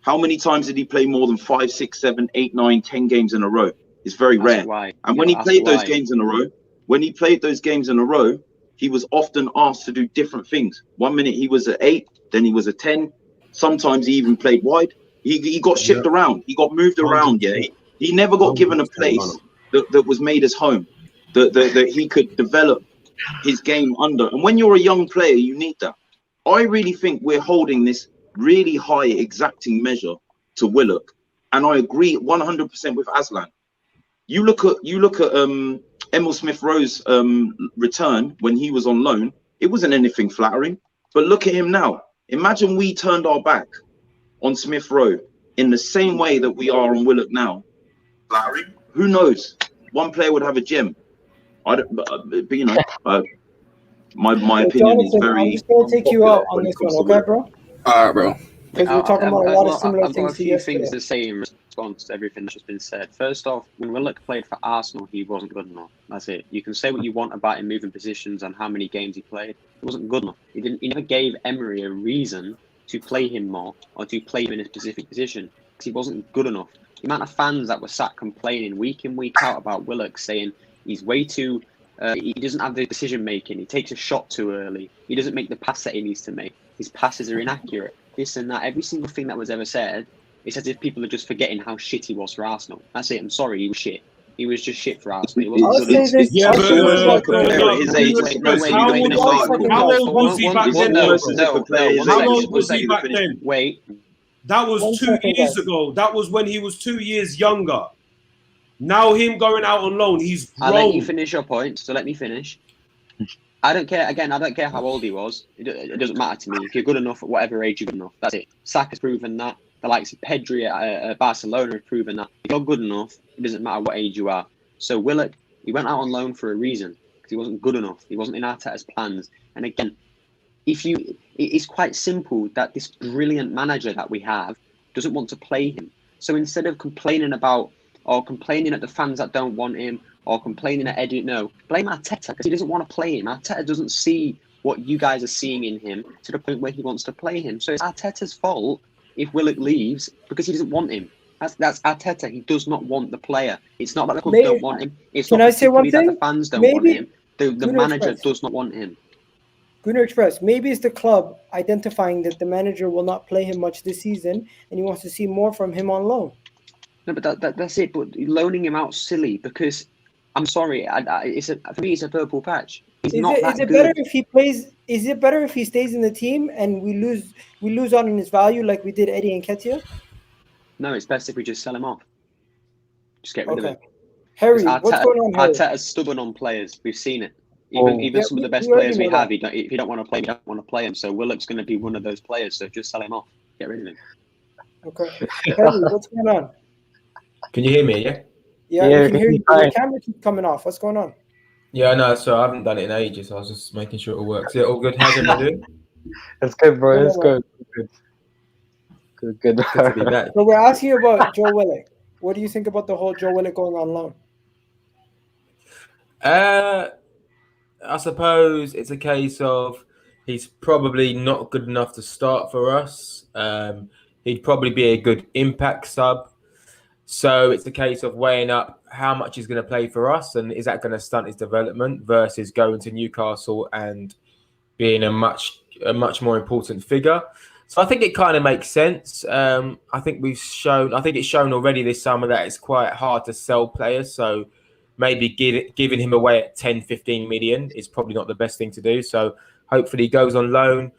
How many times did he play more than 5, 6, 7, 8, 9, 10 games in a row? It's very rare. And when he played those games in a row, he was often asked to do different things. 1 minute he was at 8, then he was at 10. Sometimes he even played wide. He got shipped around. He got moved around. Yeah, he never got given a place that was made his home, that he could develop his game under. And when you're a young player, you need that. I really think we're holding this really high exacting measure to Willock, and I agree 100% with Aslan. You look at Emil Smith Rowe's return when he was on loan. It wasn't anything flattering, but look at him now. Imagine we turned our back on Smith Rowe in the same way that we are on Willock now. Flattering? Who knows? One player would have a gem. I don't, but you know, my opinion is very. I'm just gonna take you out on this one, okay, bro? All right, bro. Because we're talking about a lot of similar things. I've got a few things to say in response to everything that's just been said. First off, when Willock played for Arsenal, he wasn't good enough. That's it. You can say what you want about him moving positions and how many games he played. He wasn't good enough. He never gave Emery a reason to play him more or to play him in a specific position, because he wasn't good enough. The amount of fans that were sat complaining week in, week out about Willock, saying he's way too. He doesn't have the decision making. He takes a shot too early. He doesn't make the pass that he needs to make. His passes are inaccurate. This and that. Every single thing that was ever said, it's as if people are just forgetting how shit he was for Arsenal. That's it. I'm sorry, he was shit. He was just shit for Arsenal. He wasn't good. Yeah, but how old was he back then? How old was he back then? Wait. That was 2 years ago. That was when he was 2 years younger. Now him going out on loan, he's grown. I'll let you finish your point, so let me finish. I don't care. Again, I don't care how old he was. It doesn't matter to me. If you're good enough at whatever age you're good enough, that's it. Saka's proven that. The likes of Pedri at Barcelona have proven that. If you're good enough, it doesn't matter what age you are. So Willock, he went out on loan for a reason, because he wasn't good enough. He wasn't in Arteta's plans. And again, it's quite simple that this brilliant manager that we have doesn't want to play him. So instead of complaining about, or complaining at the fans that don't want him, or complaining at Eddie, no, blame Arteta, because he doesn't want to play him. Arteta doesn't see what you guys are seeing in him to the point where he wants to play him. So it's Arteta's fault if Willock leaves, because he doesn't want him. That's Arteta. He does not want the player. It's not that the club don't want him. It's not particularly that the fans don't want him. The manager does not want him. Gunner Express, maybe it's the club identifying that the manager will not play him much this season, and he wants to see more from him on loan. No, but that's it. But loaning him out silly, because I'm sorry, for me it's a purple patch. Is it better if he plays? Is it better if he stays in the team and we lose out on his value like we did Eddie and Ketia? No, it's best if we just sell him off. Just get rid of him. Harry, what's going on, Harry? Arteta's stubborn on players. We've seen it. Even some of the best players we have, if you don't want to play, you don't want to play him. So Willock's going to be one of those players. So just sell him off. Get rid of him. Okay. Harry, what's going on? Can you hear me? Yeah. Yeah, Yeah, we can hear you. fine. Your camera keeps coming off. What's going on? Yeah, no. So I haven't done it in ages. I was just making sure it all works. Yeah, all good. How's everyone doing? It's good, bro. No, It's no, no. good. Good. Good to be back. So we're asking you about Joe Willock. What do you think about the whole Joe Willock going on loan? I suppose it's a case of he's probably not good enough to start for us. He'd probably be a good impact sub. So it's a case of weighing up how much he's going to play for us and is that going to stunt his development versus going to Newcastle and being a much more important figure. So I think it kind of makes sense. I think it's shown already this summer that it's quite hard to sell players. So maybe giving him away at 10, 15 million is probably not the best thing to do. So hopefully he goes on loan,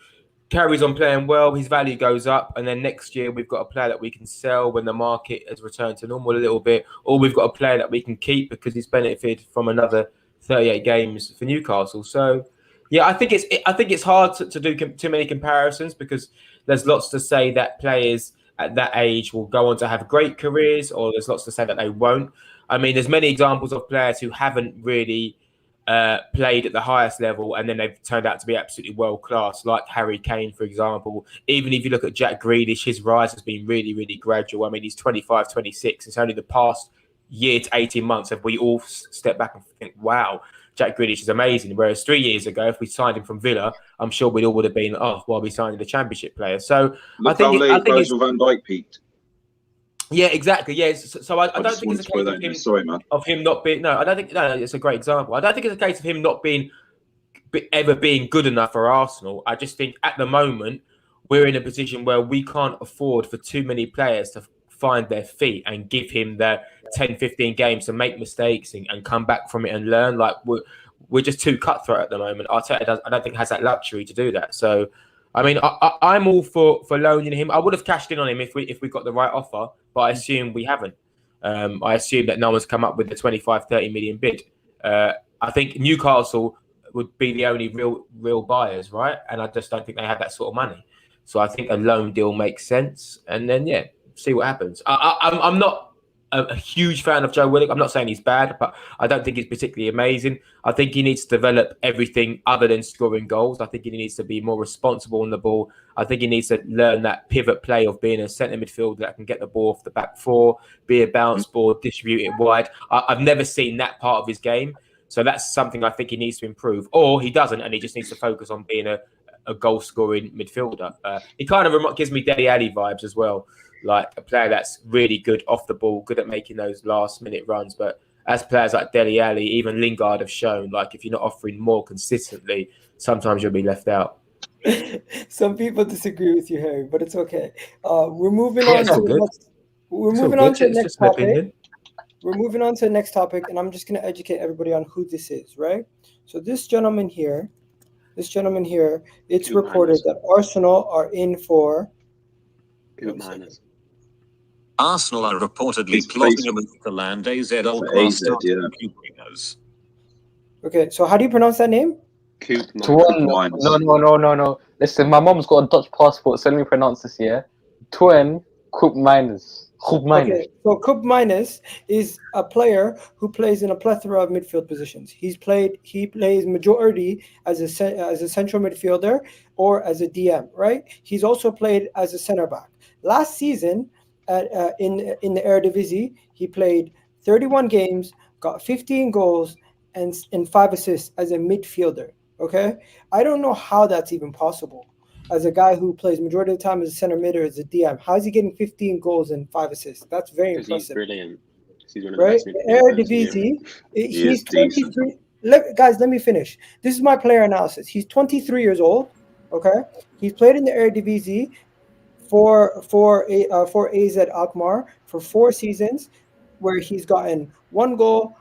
carries on playing well, his value goes up, and then next year we've got a player that we can sell when the market has returned to normal a little bit, or we've got a player that we can keep because he's benefited from another 38 games for Newcastle. So yeah, I think it's hard to do too many comparisons because there's lots to say that players at that age will go on to have great careers, or there's lots to say that they won't. I mean, there's many examples of players who haven't really played at the highest level and then they've turned out to be absolutely world class, like Harry Kane, for example. Even if you look at Jack Grealish, his rise has been really, really gradual. I mean, he's 25, 26. It's only the past year to 18 months have we all stepped back and think, wow, Jack Grealish is amazing. Whereas 3 years ago, if we signed him from Villa, I'm sure we all would have been, we signed the Championship player. So Look how late Virgil van Dijk peaked. Yeah, exactly. Yeah, so I don't think it's a case of him. Sorry, man. Of him not being. No, I don't think. No, it's a great example. I don't think it's a case of him not being ever being good enough for Arsenal. I just think at the moment we're in a position where we can't afford for too many players to find their feet and give him the 10, 15 games to make mistakes and come back from it and learn. Like we're just too cutthroat at the moment. Arteta, I don't think has that luxury to do that. So, I mean, I'm all for loaning him. I would have cashed in on him if we got the right offer, but I assume we haven't. I assume that no one's come up with the 25, 30 million bid. I think Newcastle would be the only real buyers, right? And I just don't think they have that sort of money. So I think a loan deal makes sense. And then, yeah, see what happens. I'm not a huge fan of Joe Willock. I'm not saying he's bad, but I don't think he's particularly amazing. I think he needs to develop everything other than scoring goals. I think he needs to be more responsible on the ball. I think he needs to learn that pivot play of being a centre midfielder that can get the ball off the back four, be a bounce ball, distribute it wide. I've never seen that part of his game. So that's something I think he needs to improve. Or he doesn't, and he just needs to focus on being a goal-scoring midfielder. He kind of gives me Dele Alli vibes as well. Like a player that's really good off the ball, good at making those last-minute runs. But as players like Dele Alli, even Lingard have shown, like if you're not offering more consistently, sometimes you'll be left out. Some people disagree with you, Harry, but it's okay. We're moving on to the next. We're moving on to the next topic. We're moving on to the next topic, and I'm just going to educate everybody on who this is, right? So this gentleman here, it's reported that Arsenal are in for Koopmeiners. Arsenal are reportedly plotting a move to land AZ old-class Koopmeiners. Okay, so how do you pronounce that name? Koopmeiners. No. Listen, my mom's got a Dutch passport, so let me pronounce this here. Koopmeiners. Okay, so Koopmeiners is a player who plays in a plethora of midfield positions. He plays majority as a central midfielder or as a DM, right? He's also played as a center back. Last season, in the Eredivisie, he played 31 games, got 15 goals and 5 assists as a midfielder. Okay, I don't know how that's even possible. As a guy who plays majority of the time as a center mid or as a DM, how is he getting 15 goals and 5 assists? That's very impressive. He's brilliant. He's one of right? the best Eredivisie, he's 23. Guys, let me finish. This is my player analysis. He's 23 years old. Okay, he's played in the Eredivisie for AZ Alkmaar for 4 seasons, where he's gotten 1 goal.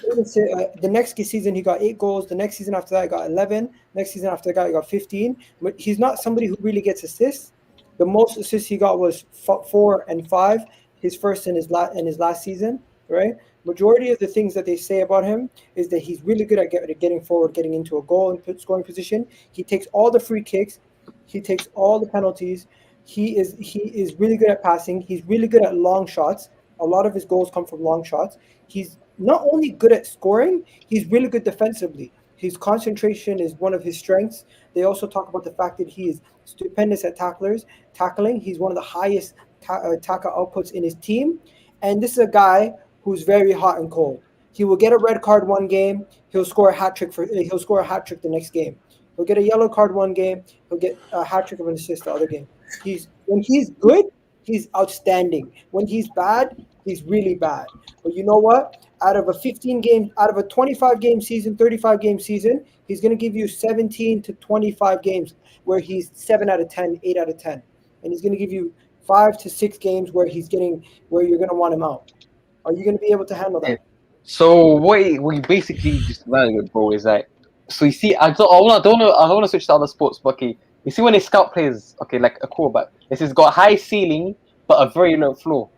The next season he got 8 goals. The next season after that he got 11. Next season after that he got 15. But he's not somebody who really gets assists. The most assists he got was 4 and 5. His first in his last season, right? Majority of the things that they say about him is that he's really good at getting forward, getting into a goal and scoring position. He takes all the free kicks. He takes all the penalties. He is really good at passing. He's really good at long shots. A lot of his goals come from long shots. He's not only good at scoring, he's really good defensively. His concentration is one of his strengths. They also talk about the fact that he is stupendous at tackling. He's one of the highest tackle outputs in his team. And this is a guy who's very hot and cold. He will get a red card one game. He'll score a hat trick the next game. He'll get a yellow card one game. He'll get a hat trick of an assist the other game. When he's good, he's outstanding. When he's bad, he's really bad. But you know what? Out of a 25-game season, 35-game season, he's going to give you 17 to 25 games where he's 7 out of 10, 8 out of 10. And he's going to give you 5 to 6 games where you're going to want him out. Are you going to be able to handle that? So what we basically just evaluate, bro, is like, so you see, I don't want to switch to other sports, but okay, you see when they scout players, okay, like a quarterback, this has got a high ceiling but a very low floor.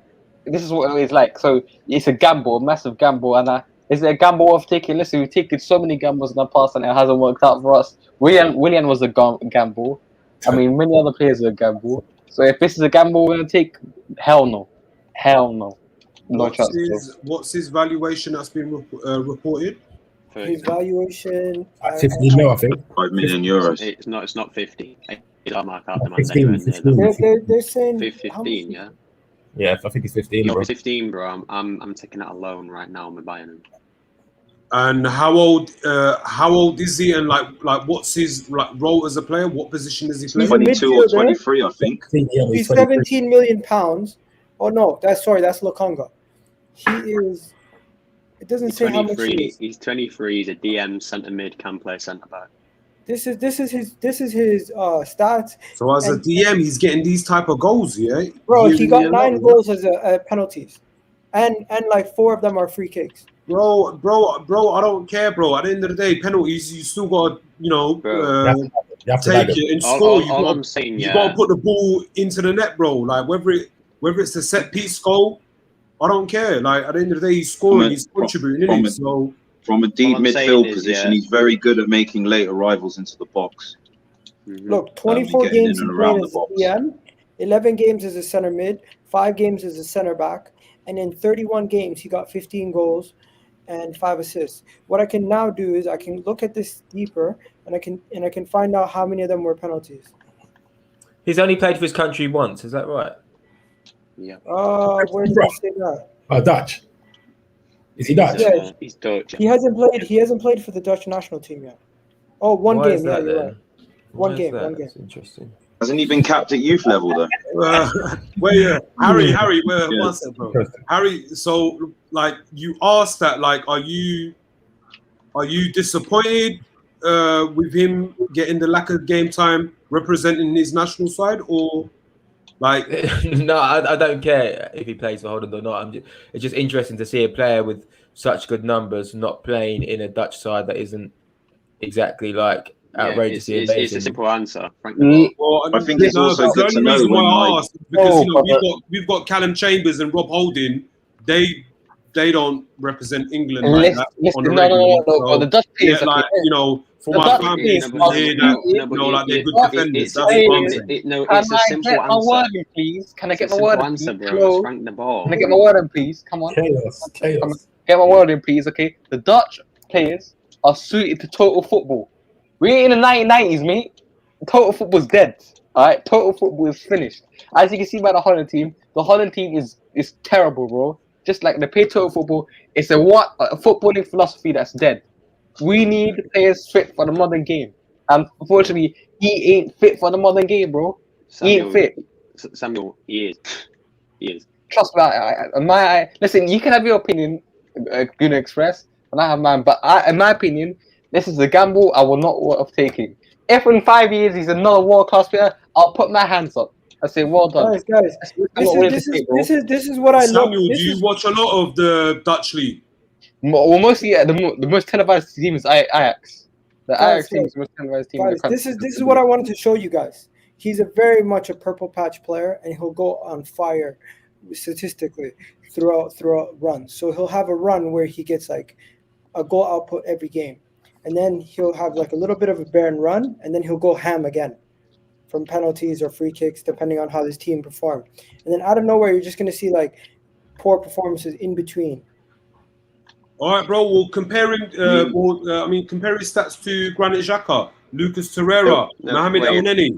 This is what it is like. So it's a gamble, a massive gamble, and is it a gamble worth taking? Listen, we've taken so many gambles in the past, and it hasn't worked out for us. Willian was a gamble. I mean, many other players are a gamble. So if this is a gamble we're gonna take, hell no. No chance. What's his valuation that's been reported? His valuation 15 mil, I think. 5 million euros. It's not 50. They're saying 15, yeah. Yeah, I think it's 15. If Bro. it's 15, bro. I'm taking out a loan right now. I'm buying him. And how old is he? And like what's his role as a player? What position is he playing? 22 or 23, I think. He's 17 million pounds. Oh no, that's Lokonga. He is. It doesn't say how much he is. He's 23. He's a DM centre mid, can play centre back. This is his stats. So as a DM, he's getting these type of goals, yeah. Bro, he got 9 goals as penalties, and like 4 of them are free kicks. Bro, I don't care, bro. At the end of the day, penalties, you still got to, take it and score. You got to put the ball into the net, bro. Like whether it's a set piece goal, I don't care. Like at the end of the day, he's scoring, he's contributing, isn't he? So from a deep midfield position, he's very good at making late arrivals into the box. Look, 24 games he played as a DM, 11 games as a center mid, 5 games as a center back, and in 31 games he got 15 goals and 5 assists. What I can now do is I can look at this deeper, and I can find out how many of them were penalties. He's only played for his country once. Is that right? Yeah. Where did I say that? Dutch. Is he Dutch? Yeah, he's Dutch. He hasn't played for the Dutch national team yet. Oh, one game. Yeah, you're right. One game. That's interesting. Hasn't he been capped at youth level though? Harry, one second, bro. Harry, so like you asked that, like, are you disappointed with him getting the lack of game time representing his national side, or like? No, I don't care if he plays for Holland or not. It's just interesting to see a player with such good numbers not playing in a Dutch side that isn't exactly like outrageously amazing. It's a simple answer, frankly. Well, I think it's also good to know when I asked, because we've got Callum Chambers and Rob Holding. They don't represent England like that on the regular. No. The Dutch players, for my family, hear that, like they're good defenders. That's what I'm saying. It's a simple answer. Please? Can I get my word in, please? Bro. Frank the ball. Can I get my word in, please? Come on. Chaos. Get my word in, please. Okay. The Dutch players are suited to total football. We ain't in the 1990s, mate. Total football's dead. All right. Total football is finished. As you can see by the Holland team is terrible, bro. Just like they play total football, it's a footballing philosophy that's dead. We need players fit for the modern game, and unfortunately, he ain't fit for the modern game, bro. He ain't fit. Samuel, he is. Trust me. Listen, you can have your opinion, express, and I have mine. But in my opinion, this is a gamble I will not have taken. If in 5 years he's another world-class player, I'll put my hands up. I say, well done. Guys. This is what I love. Samuel, do you watch a lot of the Dutch league? Well, mostly the most televised team is Ajax. The Ajax team is the most televised team in the country. This is what I wanted to show you guys. He's a very much a purple patch player, and he'll go on fire statistically throughout runs. So he'll have a run where he gets like a goal output every game, and then he'll have like a little bit of a barren run, and then he'll go ham again from penalties or free kicks, depending on how his team perform. And then out of nowhere, you're just going to see like poor performances in between. All right, bro. Well, comparing his stats to Granit Xhaka, Lucas Torreira, Mohamed El-Neni.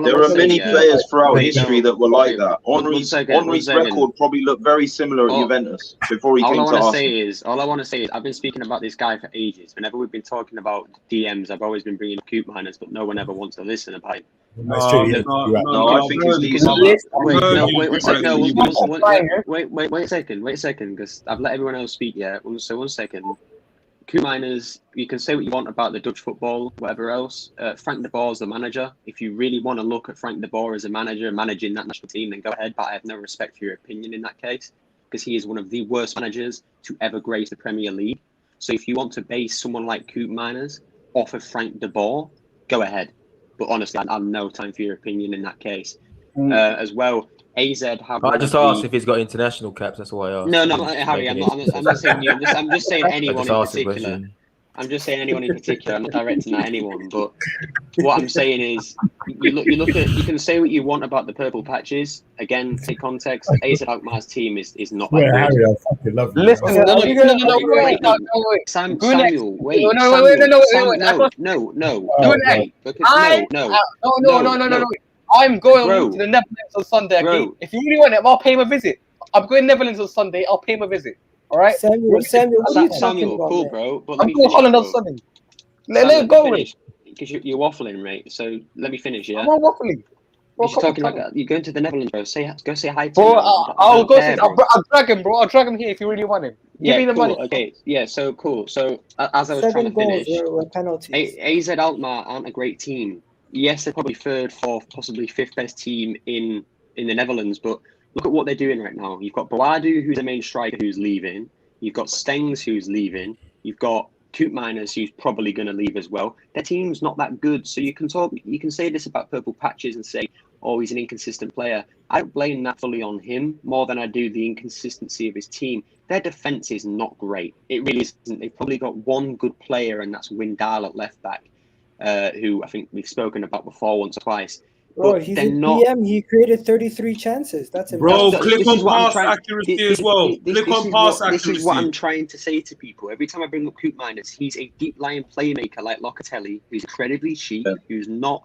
There are many players throughout history that were like that. Henry's record probably looked very similar at Juventus before he came to Arsenal. All I want to say is I've been speaking about this guy for ages. Whenever we've been talking about DMs, I've always been bringing Koopmeiners, but no one ever wants to listen about it. That's true. I think Wait a second, because I've let everyone else speak yet. So 1 second. Koopmeiners, you can say what you want about the Dutch football, whatever else. Frank de Boer is the manager. If you really want to look at Frank de Boer as a manager managing that national team, then go ahead. But I have no respect for your opinion in that case, because he is one of the worst managers to ever grace the Premier League. So if you want to base someone like Koopmeiners off of Frank de Boer, go ahead. But honestly, I have no time for your opinion in that case. As well, AZ have. I just asked if he's got international caps. That's why I asked. No, Harry. I'm not saying you. I'm just saying anyone in particular. I'm just saying anyone in particular. I'm not directing at anyone. But what I'm saying is, you look at. You can say what you want about the purple patches. Again, take context. AZ Alkmaar's team is not that good. Harry, I fucking love you. Listen, wait. Samuel, wait. No. I'm going to the Netherlands on Sunday. Okay? If you really want it, I'll pay him a visit. I'm going to Netherlands on Sunday. I'll pay him a visit. All right, Samuel, cool, bro. But I'm going to Holland on Sunday. Let it go with it. Because you're waffling, mate. So let me finish. Yeah. I'm not waffling. You're talking like that. You're going to the Netherlands, bro. Go say hi to bro. him. I'll go. I'll drag him, bro. I'll drag him here if you really want him. Give me the money. Okay. Yeah. So cool. So as I was trying to finish, AZ Alkmaar aren't a great team. Yes, they're probably third, fourth, possibly fifth best team in the Netherlands, but look at what they're doing right now. You've got Boadu, who's the main striker, who's leaving. You've got Stengs, who's leaving. You've got Koopmeiners, who's probably going to leave as well. Their team's not that good, so you can say this about Purple Patches and say, oh, he's an inconsistent player. I don't blame that fully on him more than I do the inconsistency of his team. Their defense is not great. It really isn't. They've probably got one good player, and that's Windal at left back. Who I think we've spoken about before once or twice. Bro, he's a DM. He created 33 chances. That's impressive. Bro, click on pass accuracy as well. Click on pass accuracy. This is what I'm trying to say to people. Every time I bring up Koopmeiners, he's a deep-lying playmaker like Locatelli, who's incredibly cheap, who's not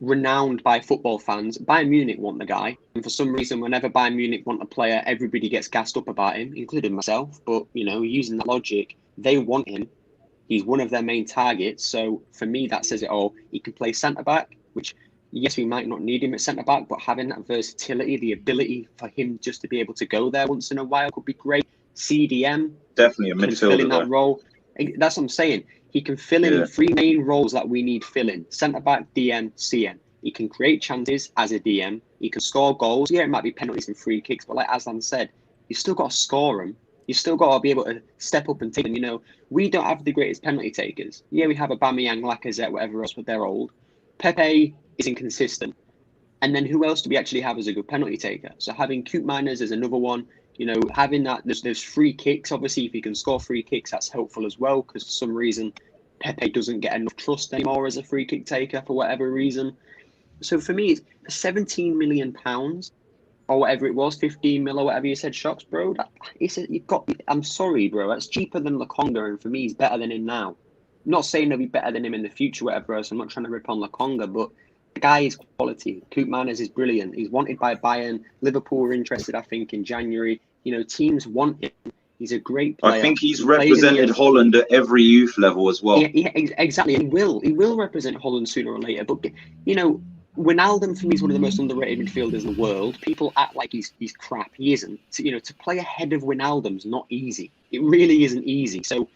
renowned by football fans. Bayern Munich want the guy. And for some reason, whenever Bayern Munich want a player, everybody gets gassed up about him, including myself. But, using that logic, they want him. He's one of their main targets. So for me, that says it all. He can play centre-back, which, yes, we might not need him at centre-back, but having that versatility, the ability for him just to be able to go there once in a while could be great. CDM. Definitely a midfielder. Fill in that role. That's what I'm saying. He can fill in three main roles that we need filling. Centre-back, DM, CM. He can create chances as a DM. He can score goals. Yeah, it might be penalties and free kicks, but like Aslan said, you've still got to score them. You've still got to be able to step up and take them. We don't have the greatest penalty takers. Yeah, we have Aubameyang, Lacazette, whatever else, but they're old. Pepe is inconsistent. And then who else do we actually have as a good penalty taker? So having Koopmeiners is another one. Having that, there's free kicks. Obviously, if he can score free kicks, that's helpful as well, because for some reason, Pepe doesn't get enough trust anymore as a free kick taker for whatever reason. So for me, it's £17 million. Or whatever it was, 15 mil or whatever you said, Shops, bro. I'm sorry, bro. That's cheaper than Lokonga, and for me, he's better than him now. I'm not saying he'll be better than him in the future, whatever else. I'm not trying to rip on Lokonga, but the guy is quality. Koopmeiners is brilliant. He's wanted by Bayern. Liverpool were interested, I think, in January. Teams want him. He's a great player. I think he's represented Holland at every youth level as well. Yeah, exactly. He will represent Holland sooner or later. But, Wijnaldum for me is one of the most underrated midfielders in the world. People act like he's crap. He isn't. To play ahead of Wijnaldum's not easy. It really isn't easy. So,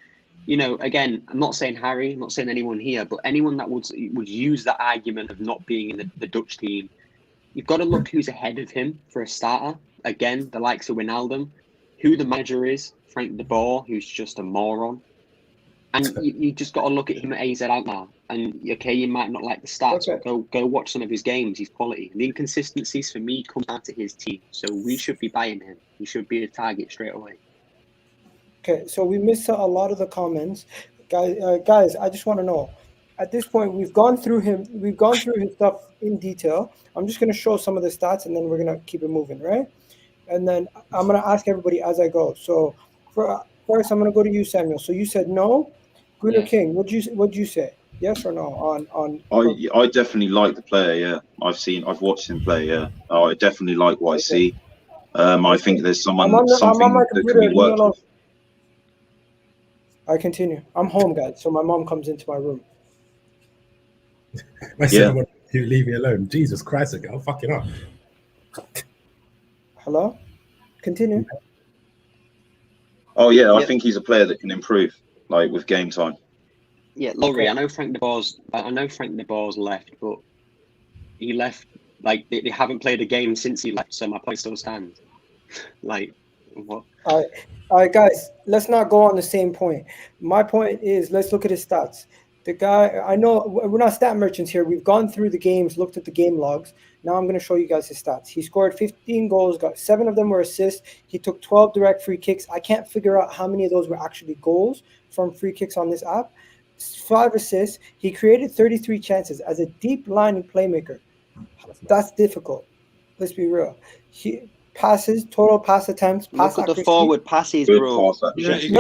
again, I'm not saying Harry, I'm not saying anyone here, but anyone that would use that argument of not being in the Dutch team, you've got to look who's ahead of him for a starter. Again, the likes of Wijnaldum, who the manager is, Frank de Boer, who's just a moron. And you just got to look at him at AZ Alkmaar. And, okay, you might not like the stats, but go watch some of his games. He's quality. And the inconsistencies, for me, come down to his team. So we should be buying him. He should be a target straight away. Okay, so we missed a lot of the comments. Guys, I just want to know. At this point, we've gone through him. We've gone through his stuff in detail. I'm just going to show some of the stats, and then we're going to keep it moving, right? and then I'm gonna ask everybody as I go. So first, I'm gonna go to you, Samuel. So you said no, Green or King? What'd you say? Yes or no on? I definitely like the player. Yeah, I've watched him play. Yeah, I definitely like what I see. I think there's something I'm on my that computer. can be worked with. I continue. I'm home, guys, so my mom comes into my room. My son won't leave me alone. Jesus Christ, I'm fucking up. Hello? Continue. Oh yeah, I think he's a player that can improve, like with game time. Yeah, Laurie, I know Frank de Boer's left, but he left like they haven't played a game since he left, so my point still stands. Like what? All right, guys, let's not go on the same point. My point is, let's look at his stats. The guy, I know we're not stat merchants here. We've gone through the games, looked at the game logs. Now I'm going to show you guys his stats. He scored 15 goals, got 7 of them were assists. He took 12 direct free kicks. I can't figure out how many of those were actually goals from free kicks on this app. 5 assists. He created 33 chances as a deep line playmaker. That's difficult. Let's be real. Passes, total pass attempts, pass Look at the forward passes, bro. Yeah, can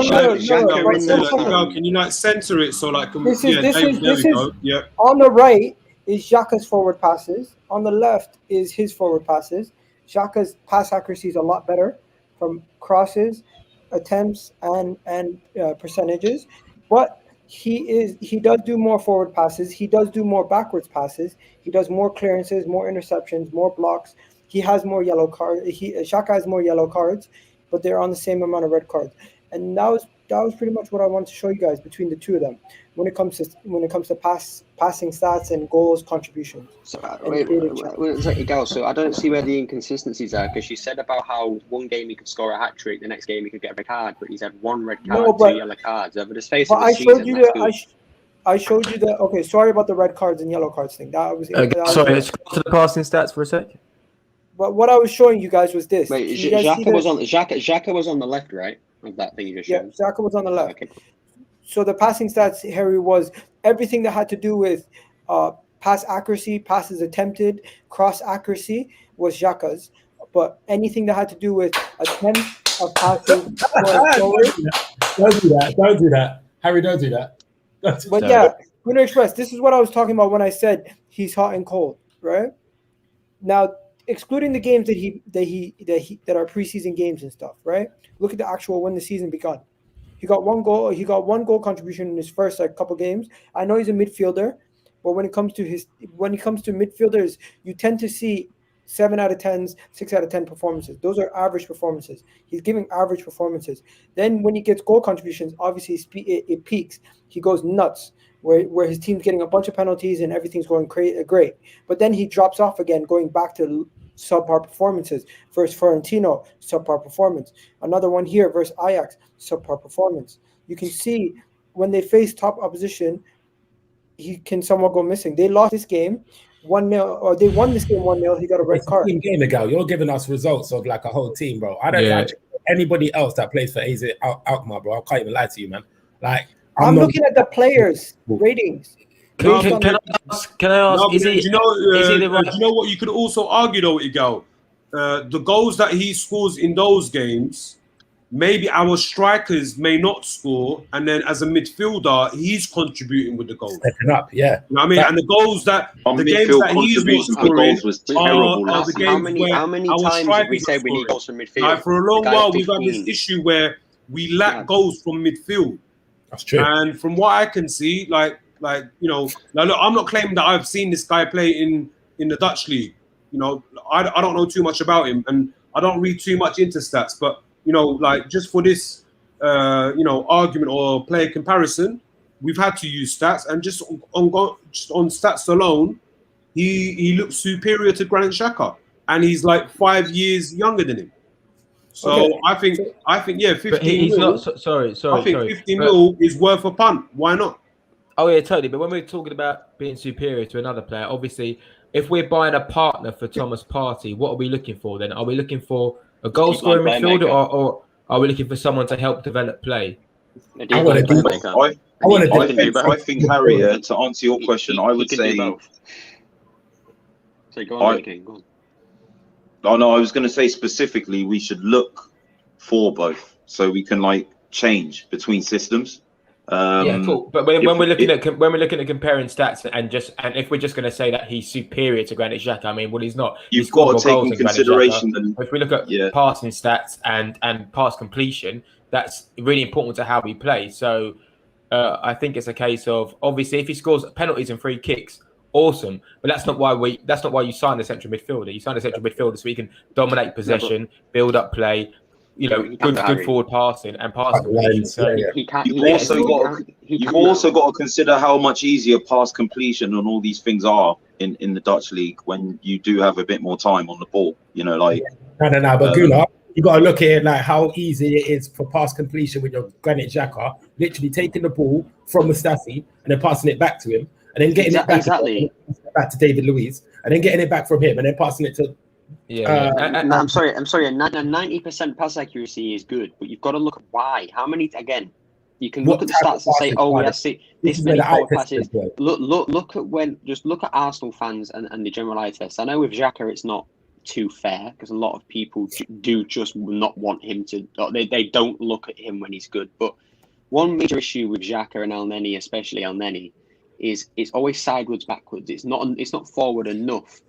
you like center it so like? This is on the right is Xhaka's forward passes. On the left is his forward passes. Xhaka's pass accuracy is a lot better from crosses, attempts, and percentages, but he does do more forward passes. He does do more backwards passes. He does more clearances, more interceptions, more blocks. He has more yellow cards. Xhaka has more yellow cards, but they're on the same amount of red cards. And that was pretty much what I wanted to show you guys between the two of them when it comes to passing stats and goals contributions. So So I don't see where the inconsistencies are, because you said about how one game he could score a hat trick, the next game he could get a red card, but he's had 1 red card, 2 yellow cards over the space of the season. I showed you the. Okay, sorry about the red cards and yellow cards thing. Sorry, let's go to the passing stats for a sec. But what I was showing you guys was this. Wait, Xhaka was on the left, right? Of that thing you just showed. Yeah, Xhaka was on the left. Okay, cool. So the passing stats, Harry, was everything that had to do with pass accuracy, passes attempted, cross accuracy was Xhaka's. But anything that had to do with attempt of passes forward. Don't do that. Harry, don't do that. But yeah, Winter Express, this is what I was talking about when I said he's hot and cold, right? Now, excluding the games that are preseason games and stuff, right? Look at the actual when the season begun. He got 1 goal. He got 1 goal contribution in his first couple games. I know he's a midfielder, but when it comes to midfielders, you tend to see 7 out of 10s, 6 out of 10 performances. Those are average performances. He's giving average performances. Then when he gets goal contributions, obviously it peaks. He goes nuts, where his team's getting a bunch of penalties and everything's going great. But then he drops off again, going back to subpar performances. Versus Florentino, subpar performance. Another one here versus Ajax, subpar performance. You can see when they face top opposition, he can somewhat go missing. They lost this game 1-0, or they won this game 1-0. He got a red card. Game ago, you're giving us results of like a whole team, bro. I don't know anybody else that plays for AZ Alkmaar, bro. I can't even lie to you, man. Like I'm looking at the players' ratings. Can I ask? No, is he the right? Do you know what you could also argue though, Igal? The goals that he scores in those games, maybe our strikers may not score, and then as a midfielder, he's contributing with the goals. Stepping up, yeah. You know what I mean? And the games that he's not scoring was terrible. are the games how many times have we said we need goals from midfield? Like for a long while, we've had this issue where we lack goals from midfield. That's true. And from what I can see, like you know, look, I'm not claiming that I've seen this guy play in the Dutch league. You know, I don't know too much about him, and I don't read too much into stats. But you know, like just for this, you know, argument or player comparison, we've had to use stats, and just on stats alone, he looks superior to Granit Xhaka, and he's like 5 years younger than him. So I think yeah, 15 but he's mil. not. Sorry. I think 15 mil is worth a punt. Why not? Oh yeah, totally. But when we're talking about being superior to another player, obviously, if we're buying a partner for Thomas Partey, what are we looking for then? Are we looking for a goal scoring midfielder, or are we looking for someone to help develop play? I think Harry, to answer your question, I would say. So go on, King. Go on. Oh no, I was going to say specifically we should look for both, so we can like change between systems. Yeah, cool. But when we're looking at comparing stats and if we're just going to say that he's superior to Granit Xhaka, I mean, well, he's not. You've got to take in consideration that if we look at passing stats and pass completion, that's really important to how we play. So I think it's a case of, obviously, if he scores penalties and free kicks, awesome. But that's not why you sign the central midfielder. You sign the central midfielder so he can dominate possession, build up play. You know, good forward passing and pass completion. So you've also got to consider how much easier pass completion and all these things are in the Dutch league when you do have a bit more time on the ball. You know, like no. But Gunnar, you got to look at it like how easy it is for pass completion with your Granit Xhaka, literally taking the ball from Mustafi and then passing it back to him, and then getting it back to David Luiz, and then getting it back from him, and then passing it to. I'm sorry. A 90% pass accuracy is good, but you've got to look at why. How many? Again, you can look at the stats and say, "Oh, yeah, see this many forward passes." Look at Arsenal fans and the general eye test. I know with Xhaka, it's not too fair because a lot of people do just not want him to. They don't look at him when he's good. But one major issue with Xhaka and Elneny, especially Elneny, is it's always sideways, backwards. It's not forward enough.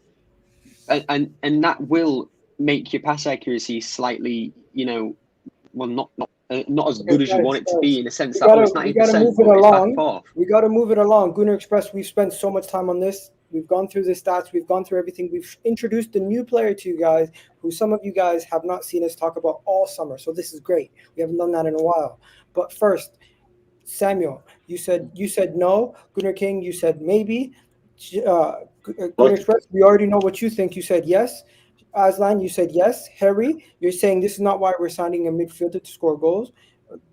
And that will make your pass accuracy slightly, not as good as you want it to be, in the sense that it's 90%. We got to move it along. Gunnar Express, we've spent so much time on this. We've gone through the stats. We've gone through everything. We've introduced a new player to you guys who some of you guys have not seen us talk about all summer. So this is great. We haven't done that in a while. But first, Samuel, you said no. Gunnar King, you said maybe. Gunnar Express, we already know what you think. You said yes. Aslan, you said yes. Harry, you're saying this is not why we're signing a midfielder to score goals,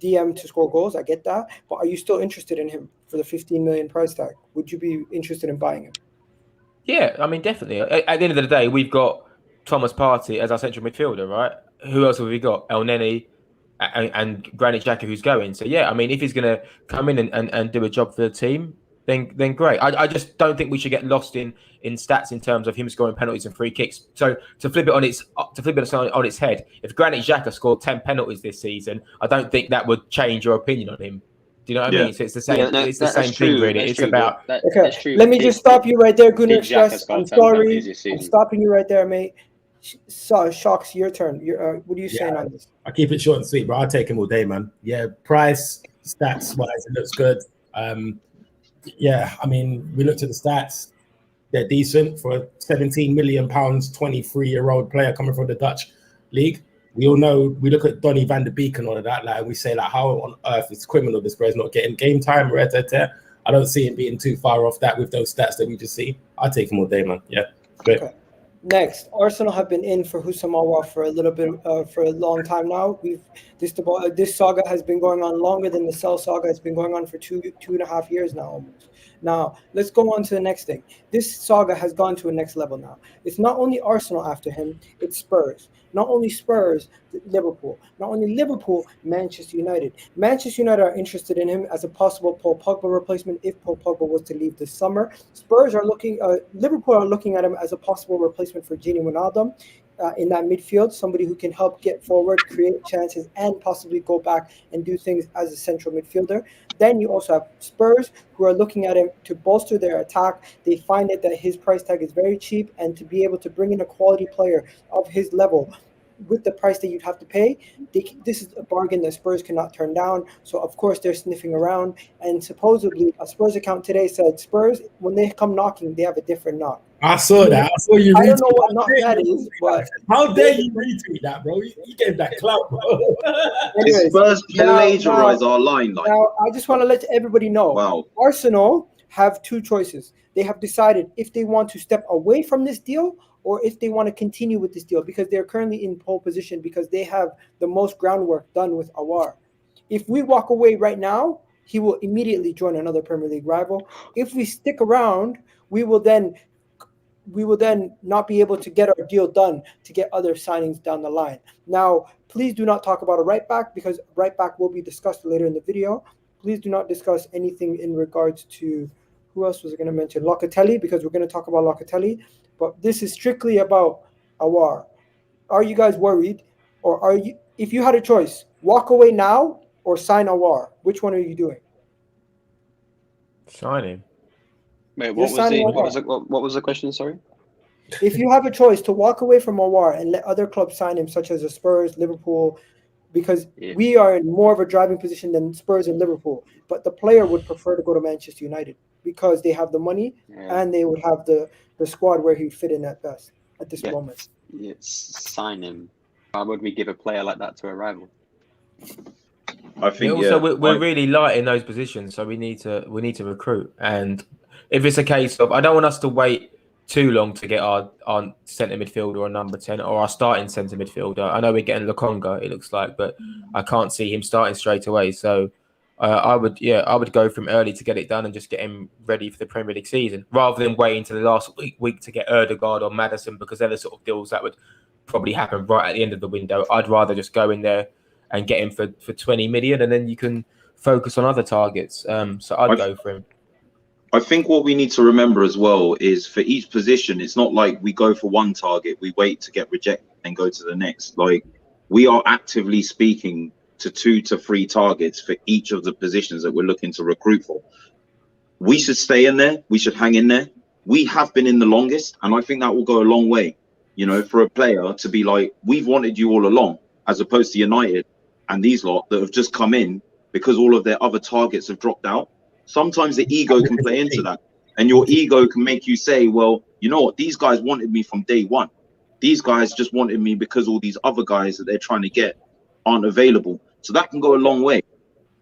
DM to score goals. I get that. But are you still interested in him for the 15 million price tag? Would you be interested in buying him? Yeah, I mean, definitely. At the end of the day, we've got Thomas Partey as our central midfielder, right? Who else have we got? Elneny and Granit Xhaka, who's going. So, yeah, I mean, if he's going to come in and do a job for the team, then great. I just don't think we should get lost in stats in terms of him scoring penalties and free kicks. So to flip it on its head, if Granit Xhaka scored 10 penalties this season, I don't think that would change your opinion on him. Do you know what I mean? So it's the same. It's the same thing, really. It's about. Okay. Let me just stop you right there, Gunnar Express. I'm sorry. I'm stopping you right there, mate. Shocks, your turn. What are you saying on this? I keep it short and sweet, bro. I'll take him all day, man. Yeah, price, stats wise, it looks good. Yeah, I mean, we looked at the stats. They're decent for a 17 million pounds, 23-year-old player coming from the Dutch league. We all know, we look at Donny van de Beek and all of that, like, we say, like, how on earth is criminal this guy's not getting game time? I don't see him being too far off that with those stats that we just see. I'll take him all day, man. Yeah, great. Okay. Next, Arsenal have been in for Houssam Aouar for a little bit, for a long time now. This saga has been going on longer than the Sell saga. It's been going on for two and a half years now almost. Now, let's go on to the next thing. This saga has gone to a next level now. It's not only Arsenal after him, it's Spurs. Not only Spurs, Liverpool. Not only Liverpool, Manchester United. Manchester United are interested in him as a possible Paul Pogba replacement if Paul Pogba was to leave this summer. Liverpool are looking at him as a possible replacement for Gini Wijnaldum. In that midfield, somebody who can help get forward, create chances, and possibly go back and do things as a central midfielder. Then you also have Spurs, who are looking at him to bolster their attack. They find it that his price tag is very cheap, and to be able to bring in a quality player of his level with the price that you'd have to pay, this is a bargain that Spurs cannot turn down. So, of course, they're sniffing around. And supposedly, a Spurs account today said Spurs, when they come knocking, they have a different knock. I saw that. I saw you. I don't know what knock that is, but how dare you retweet that, bro? You gave that clout, bro. Anyways, Spurs plagiarize our line. Now, I just want to let everybody know. Arsenal have two choices. They have decided if they want to step away from this deal or if they want to continue with this deal, because they're currently in pole position because they have the most groundwork done with Aouar. If we walk away right now, he will immediately join another Premier League rival. If we stick around, we will then not be able to get our deal done to get other signings down the line. Now, please do not talk about a right back because right back will be discussed later in the video. Please do not discuss anything in regards to, who else was I going to mention? Locatelli, because we're going to talk about Locatelli. But this is strictly about Aouar. are you guys worried, or are you? If you had a choice, walk away now or sign Aouar, which one are you doing? Sign him. Wait, You're what was signing it? Aouar. What was the question? Sorry. If you have a choice to walk away from Aouar and let other clubs sign him, such as the Spurs, Liverpool, because we are in more of a driving position than Spurs and Liverpool, but the player would prefer to go to Manchester United because they have the money and they would have the squad where he'd fit in at best at this moment. Sign him. Why would we give a player like that to a rival? I think we're really light in those positions, so we need to recruit. And if it's a case of, I don't want us to wait too long to get our centre midfielder or number 10 or our starting centre midfielder. I know we're getting Lokonga, it looks like, but I can't see him starting straight away. So I would go from early to get it done and just get him ready for the Premier League season, rather than waiting to the last week to get Ødegaard or Maddison, because they're the sort of deals that would probably happen right at the end of the window. I'd rather just go in there and get him for 20 million, and then you can focus on other targets. So I'd go for him. I think what we need to remember as well is for each position, it's not like we go for one target, we wait to get rejected and go to the next. Like, we are actively speaking to 2 to 3 targets for each of the positions that we're looking to recruit for. We should stay in there. We should hang in there. We have been in the longest, and I think that will go a long way, you know, for a player to be like, we've wanted you all along, as opposed to United and these lot that have just come in because all of their other targets have dropped out. Sometimes the ego can play into that, and your ego can make you say, well, you know what, these guys wanted me from day one. These guys just wanted me because all these other guys that they're trying to get aren't available. So that can go a long way.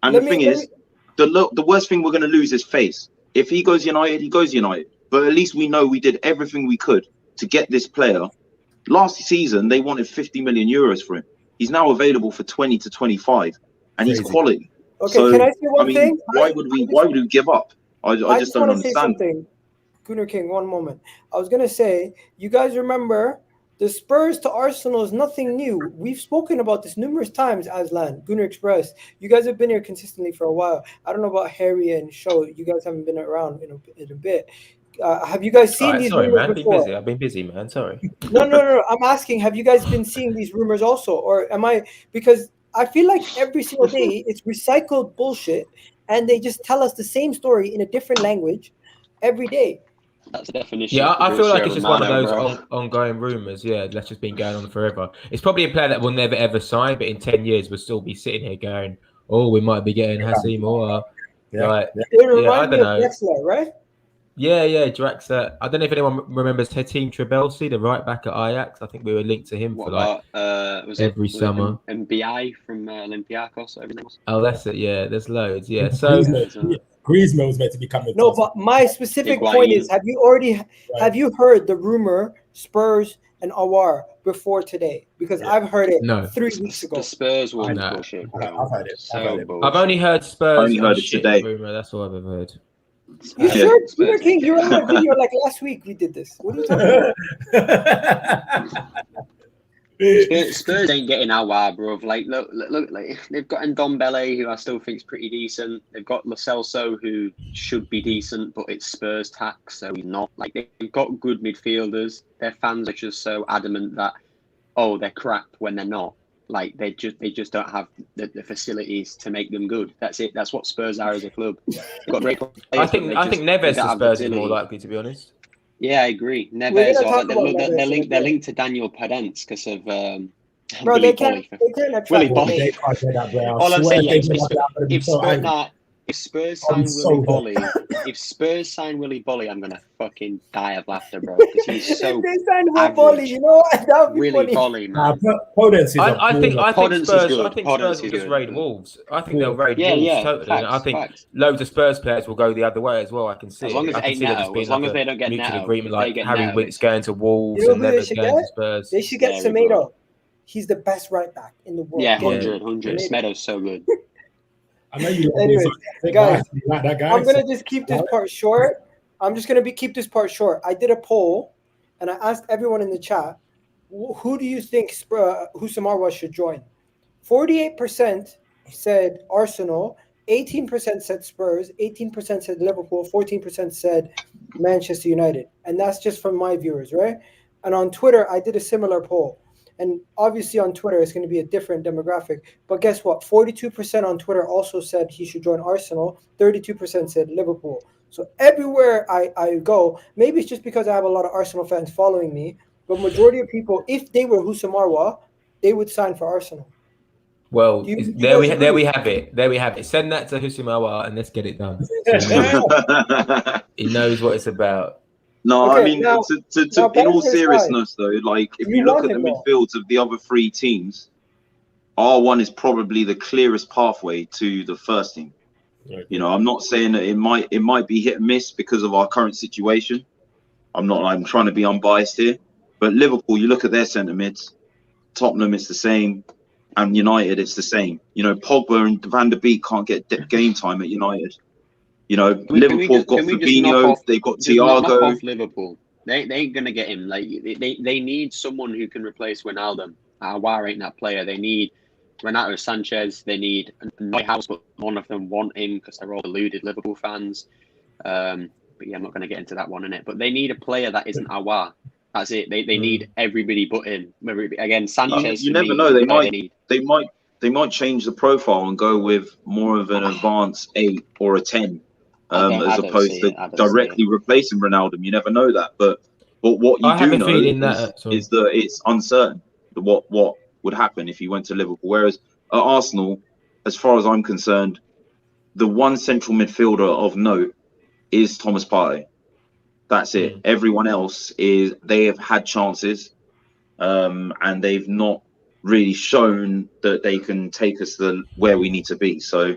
And the thing is, the worst thing we're going to lose is face. If he goes United, he goes United. But at least we know we did everything we could to get this player. Last season, they wanted 50 million euros for him. He's now available for 20 to 25, and he's quality. Okay, so, can I say one thing? Why would we give up? I just don't understand. Say something. Gunnar King, one moment. I was gonna say, you guys remember the Spurs to Arsenal is nothing new. We've spoken about this numerous times, Aslan, Gunnar Express. You guys have been here consistently for a while. I don't know about Harry and Show. You guys haven't been around in a bit. Have you guys seen these rumors man. before? I've been busy, man. Sorry. No. I'm asking, have you guys been seeing these rumors also? Or am I, because I feel like every single day it's recycled bullshit, and they just tell us the same story in a different language every day. That's the definition. Yeah, I feel like it's just one of those ongoing rumors. Yeah, that's just been going on forever. It's probably a player that will never ever sign, but in 10 years we'll still be sitting here going, "Oh, we might be getting Hassim or It reminds me of Drexler, right? Yeah, Draxler. I don't know if anyone remembers Team Trebelsi, the right back at Ajax. I think we were linked to him for every summer. MBI from Olympiacos. Oh, that's it. Yeah, there's loads. Yeah, so Griezmann was meant to be coming. No, but my specific point is: have you heard the rumor Spurs and Aouar before today? Because I've heard it 3 weeks ago. The Spurs will bullshit. I've heard it. I've only heard Spurs. I only heard it today. Rumor. That's all I've ever heard. You sure? Gunnar King, you were on my video like last week. We did this. What are you talking about? Spurs ain't getting Aouar, bro. Like, look, like they've got Ndombele, who I still think's pretty decent. They've got Lo Celso, who should be decent, but it's Spurs tax, so he's not. Like, they've got good midfielders. Their fans are just so adamant that they're crap when they're not. Like, they just don't have the facilities to make them good. That's it. That's what Spurs are as a club. Got great players, I think Neves to Spurs is more likely, to be honest. Yeah, I agree. Neves. They're linked to Daniel Padence because of Willy Bolly. All I'm saying is, if Spurs sign Willy Bolly, I'm gonna fucking die of laughter, bro. Because he's so. If they sign Willy Bolly, you know what? That would be Willy funny. Bolly, man. I think Spurs will just raid man. Wolves. I think they'll raid Wolves totally. Facts, I think loads of Spurs players will go the other way as well. I can see. As long as it ain't Neto, as long as they don't get mutual Neto, agreement, like Harry Neto, Winks going to Wolves You know and who Neves going to Spurs. They should get Semedo. He's the best right back in the world. Yeah, 100. Semedo's so good. I know you. Anyways, guys, that guy. I'm gonna just keep this part short. Keep this part short. I did a poll, and I asked everyone in the chat, who do you think Husamarwa should join? 48% said Arsenal, 18% said Spurs, 18% said Liverpool, 14% said Manchester United, and that's just from my viewers, right? And on Twitter, I did a similar poll, And obviously on Twitter, it's going to be a different demographic. But guess what? 42% on Twitter also said he should join Arsenal. 32% said Liverpool. So everywhere I go, maybe it's just because I have a lot of Arsenal fans following me, but majority of people, if they were Houssem, they would sign for Arsenal. Well, there we have it. There we have it. Send that to Houssem and let's get it done. He knows what it's about. No, Okay, I mean, now in all seriousness, though, like if you look at the midfields of the other three teams, R1 is probably the clearest pathway to the first team. Okay. You know, I'm not saying that it might be hit and miss because of our current situation. I'm trying to be unbiased here, but Liverpool, you look at their centre mids, Tottenham, it's the same, and United, it's the same. You know, Pogba and Van der Beek can't get game time at United. You know, Liverpool have got Fabinho, they've got Thiago. Liverpool, they ain't gonna get him. Like they need someone who can replace Wijnaldum. Aouar ain't that player. They need Renato Sanchez. They need Neuhaus, but none of them want him because they're all deluded Liverpool fans. But yeah, I'm not gonna get into that one in it. But they need a player that isn't Aouar. That's it. They need everybody but him. Again, Sanchez. You never know. They might change the profile and go with more of an advanced 8 or a 10. As opposed to directly replacing Ronaldo. You never know that, but what you do know is that it's uncertain what would happen if he went to Liverpool. Whereas at Arsenal, as far as I'm concerned, the one central midfielder of note is Thomas Partey. That's it. Everyone else they have had chances, and they've not really shown that they can take us to where we need to be. So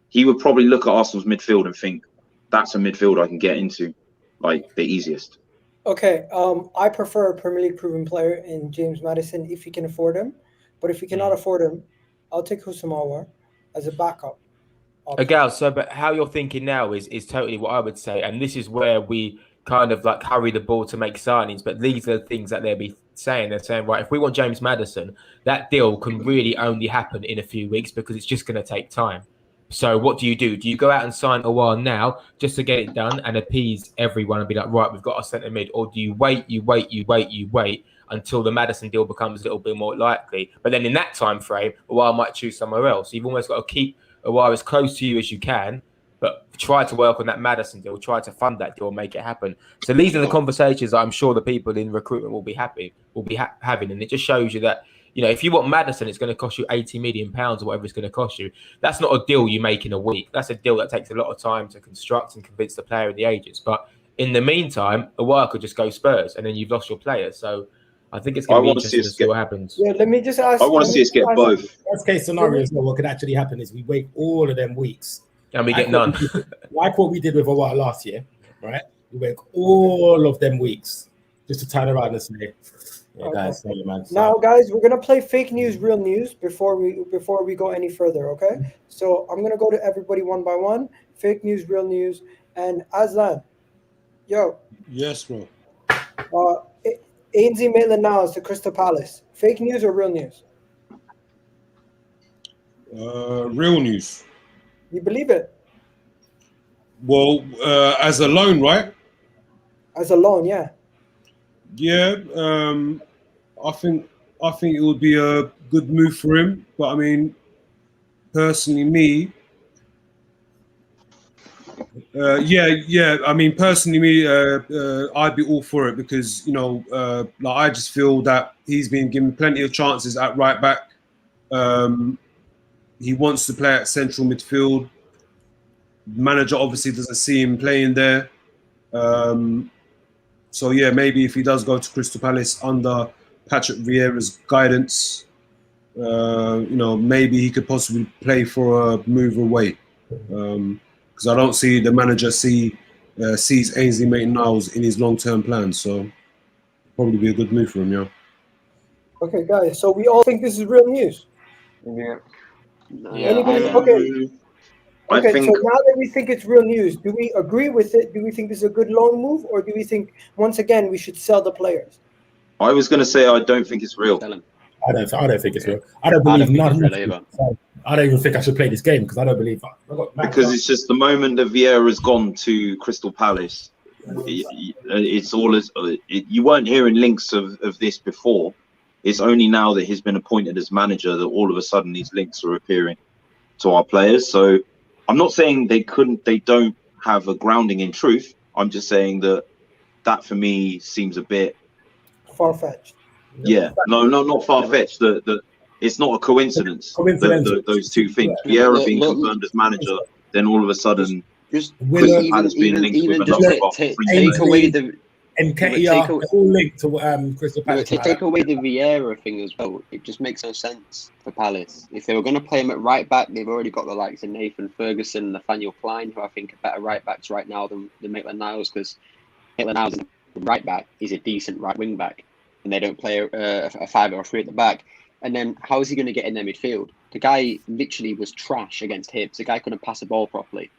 he would probably look at Arsenal's midfield and think, that's a midfield I can get into, like, the easiest. Okay, I prefer a Premier League proven player in James Maddison if he can afford him. But if he cannot afford him, I'll take Houssem as a backup. Agal, so but how you're thinking now is totally what I would say. And this is where we kind of like hurry the ball to make signings. But these are the things that they'll be saying. They're saying, right, if we want James Maddison, that deal can really only happen in a few weeks because it's just going to take time. So what do? Do you go out and sign Aouar now just to get it done and appease everyone and be like, right, we've got our centre mid? Or do you wait until the Maddison deal becomes a little bit more likely? But then in that time frame, Aouar might choose somewhere else. You've almost got to keep Aouar as close to you as you can, but try to work on that Maddison deal, try to fund that deal, make it happen. So these are the conversations that I'm sure the people in recruitment will be having. And it just shows you that, you know, if you want Maddison, it's going to cost you £80 million or whatever it's going to cost you. That's not a deal you make in a week. That's a deal that takes a lot of time to construct and convince the player and the agents. But in the meantime, Aouar could just go Spurs, and then you've lost your player. So I think it's going to be interesting to see what happens. Yeah, let me just ask. I want to see us get both. Worst case scenario is what could actually happen is we wait all of them weeks. And we get none. Like what we did with Aouar last year, right? We wait all of them weeks just to turn around and say, yeah, guys, sorry, man. Now, guys, we're gonna play fake news, real news before we go any further. Okay, so I'm gonna go to everybody one by one. Fake news, real news, and Aslan, yo. Yes, bro. Ainsley Maitland-Niles to Crystal Palace. Fake news or real news? Real news. You believe it? Well, as a loan, right? As a loan, yeah. Yeah, I think it would be a good move for him. But I mean, personally, me, I mean, personally, me, I'd be all for it because, you know, like I just feel that he's been given plenty of chances at right back. He wants to play at central midfield. Manager obviously doesn't see him playing there. So yeah, maybe if he does go to Crystal Palace under Patrick Viera's guidance, you know, maybe he could possibly play for a move away. Because I don't see the manager sees Ainsley Maitland-Niles in his long-term plans. So probably be a good move for him, yeah. Okay, guys. So we all think this is real news. Yeah. Okay, so now that we think it's real news, do we agree with it? Do we think this is a good loan move, or do we think once again we should sell the players? I was going to say I don't think it's real. I don't think it's real. I don't believe nothing. I don't even think I should play this game because I don't believe. Because it's just the moment that Vieira has gone to Crystal Palace, it's all as you weren't hearing links of this before. it's only now that he's been appointed as manager that all of a sudden these links are appearing to our players. So I'm not saying they don't have a grounding in truth. I'm just saying that for me seems a bit far-fetched. Yeah, no, not far-fetched. It's not a coincidence. Those two things. Viera being confirmed as manager, then all of a sudden, Crystal Palace being linked with another take away the NKER, all linked to Crystal Palace. Take away the Viera thing as well. It just makes no sense for Palace. If they were going to play him at right back, they've already got the likes of Nathan Ferguson and Nathaniel Klein, who I think are better right backs right now than Maitland-Niles, because Maitland-Niles is a right back. He's a decent right wing back, and they don't play a 5 or a 3 at the back. And then how is he going to get in their midfield? The guy literally was trash against Hibs. The guy couldn't pass a ball properly.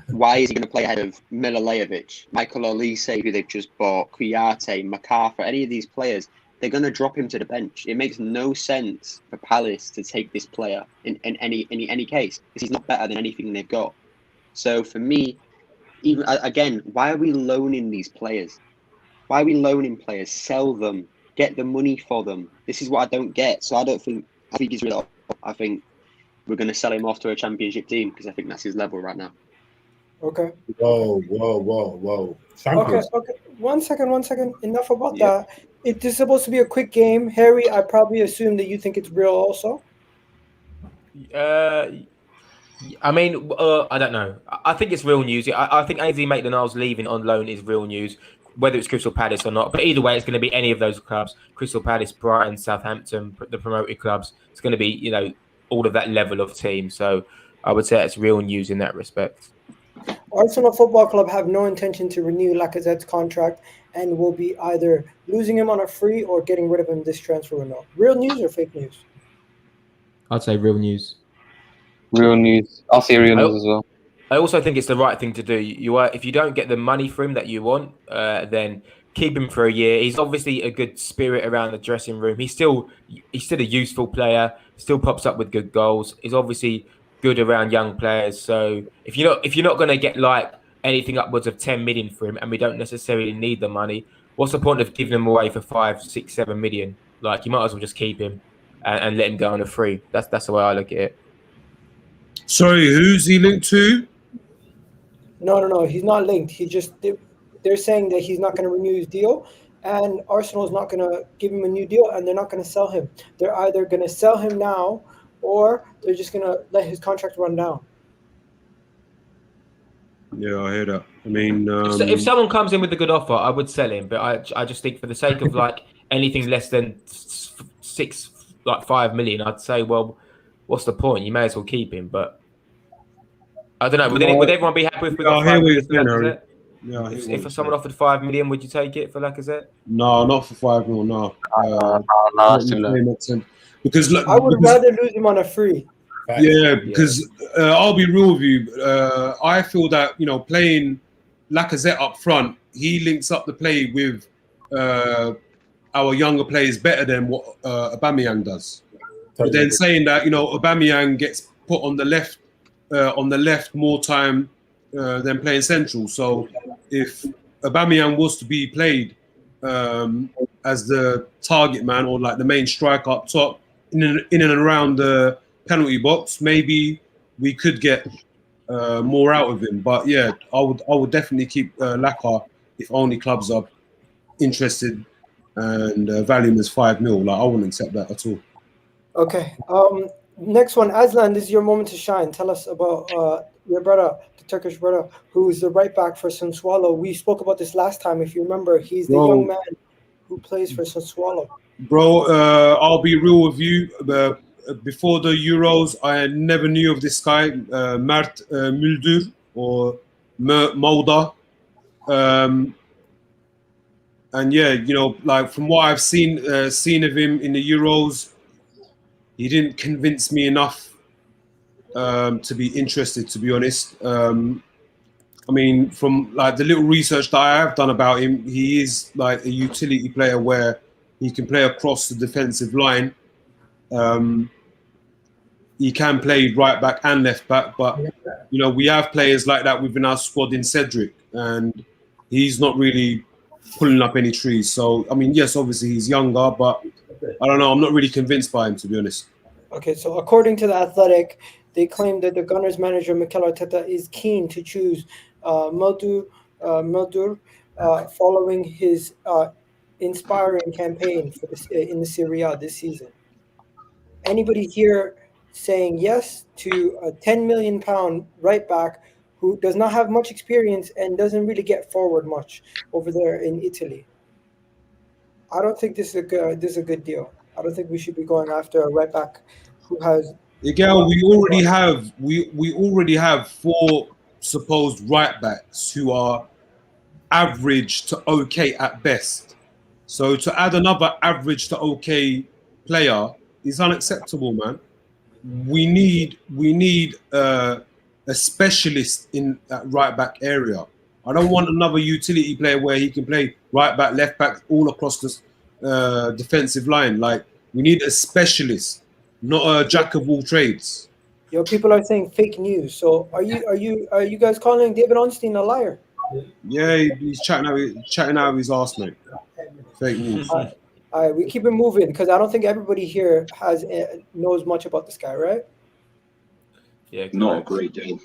Why is he going to play ahead of Milalejevic, Michael Olise, who they've just bought, Kouyaté, MacArthur, any of these players? They're going to drop him to the bench. It makes no sense for Palace to take this player in any case, because he's not better than anything they've got. So for me, even again, why are we loaning these players? Why are we loaning players? Sell them. Get the money for them. This is what I don't get. So I think he's really off. I think we're going to sell him off to a championship team, because I think that's his level right now. Okay. Whoa. Okay. One second. Enough about that. It is supposed to be a quick game. Harry, I probably assume that you think it's real also. I mean, I don't know. I think it's real news. I think AZ Maitland-Niles leaving on loan is real news, whether it's Crystal Palace or not. But either way, it's going to be any of those clubs: Crystal Palace, Brighton, Southampton, the promoted clubs. It's going to be, all of that level of team. So I would say it's real news in that respect. Arsenal Football Club have no intention to renew Lacazette's contract and will be either losing him on a free or getting rid of him this transfer window. Real news or fake news? I'd say real news. Real news. I'll say real news as well. I also think it's the right thing to do. If you don't get the money for him that you want, then keep him for a year. He's obviously a good spirit around the dressing room. He's still a useful player. Still pops up with good goals. He's obviously good around young players. So if you're not going to get like anything upwards of 10 million for him, and we don't necessarily need the money, what's the point of giving him away for 5, 6, 7 million? Like, you might as well just keep him and let him go on a free. That's the way I look at it. Sorry, who's he linked to? No. He's not linked. They're saying that he's not going to renew his deal, and Arsenal is not going to give him a new deal, and they're not going to sell him. They're either going to sell him now, or they're just going to let his contract run down. Yeah, I hear that. I mean, if someone comes in with a good offer, I would sell him. But I just think for the sake of like anything less than 5 million, I'd say, well, what's the point? You may as well keep him. But I don't know. Would everyone be happy with Lacazette? Yeah, if someone offered 5 million, would you take it for Lacazette? No, not for 5 million. No. Because I would rather lose him on a free. Yeah, because I'll be real with you. I feel that playing Lacazette up front, he links up the play with our younger players better than what Aubameyang does. But then saying that Aubameyang gets put on the left more time than playing central. So if Aubameyang was to be played as the target man or like the main striker up top in and around the penalty box, maybe we could get more out of him. But yeah, I would definitely keep Laka if only clubs are interested and value him as 5 mil. Like, I wouldn't accept that at all. Okay. Next one, Aslan, this is your moment to shine. Tell us about your brother, the Turkish brother, who is the right back for Sassuolo. We spoke about this last time, if you remember. He's the young man who plays for Sassuolo. Bro, I'll be real with you. Before the Euros, I never knew of this guy, Mert Muldur or Muldur. And yeah, like from what I've seen of him in the Euros, he didn't convince me enough to be interested, to be honest. I mean, from like the little research that I have done about him, he is like a utility player where he can play across the defensive line. He can play right back and left back, but we have players like that within our squad in Cedric, and he's not really pulling up any trees. So I mean, yes, obviously he's younger, but I don't know. I'm not really convinced by him, to be honest. Okay, so according to The Athletic, they claim that the Gunners manager Mikel Arteta is keen to choose Muldur following his inspiring campaign for this, in the Serie A this season. Anybody here saying yes to a £10 million right back who does not have much experience and doesn't really get forward much over there in Italy? I don't think this is a good deal. I don't think we should be going after a right back who has. Miguel, we already have 4 supposed right backs who are average to okay at best. So to add another average to okay player is unacceptable, man. We need a specialist in that right back area. I don't want another utility player where he can play right back, left back, all across the defensive line. Like, we need a specialist, not a jack of all trades. Yo, people are saying fake news. So are you guys calling David Ornstein a liar? Yeah, he's chatting out his arse, mate. Fake news. All right, we keep it moving because I don't think everybody here knows much about this guy, right? Yeah, not a great deal.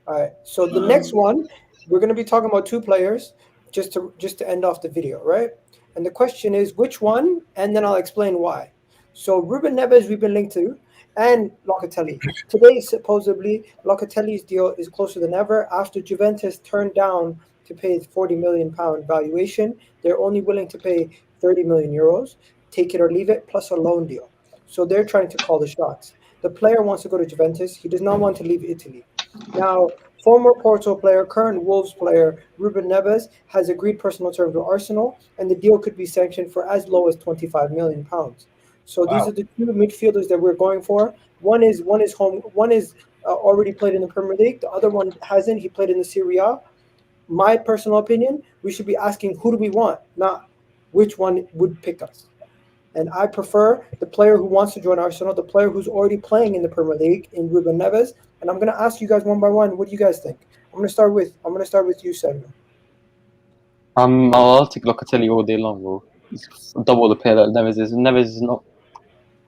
All right, so the next one, we're going to be talking about 2 players just to end off the video, right? And the question is which one, and then I'll explain why. So Ruben Neves we've been linked to, and Locatelli. Today, supposedly, Locatelli's deal is closer than ever after Juventus turned down to pay his £40 million valuation. They're only willing to pay 30 million euros, take it or leave it, plus a loan deal. So they're trying to call the shots. The player wants to go to Juventus. He does not want to leave Italy. Now, former Porto player, current Wolves player, Ruben Neves, has agreed personal terms with Arsenal, and the deal could be sanctioned for as low as £25 million. So these are the 2 midfielders that we're going for. One is already played in the Premier League. The other one hasn't. He played in the Serie A. My personal opinion, we should be asking who do we want, not which one would pick us. And I prefer the player who wants to join Arsenal, the player who's already playing in the Premier League, in Ruben Neves. And I'm going to ask you guys one by one, what do you guys think? I'm going to start with you, Samuel. I'll take Locatelli all day long, bro. He's double the player that Neves is. Neves is not.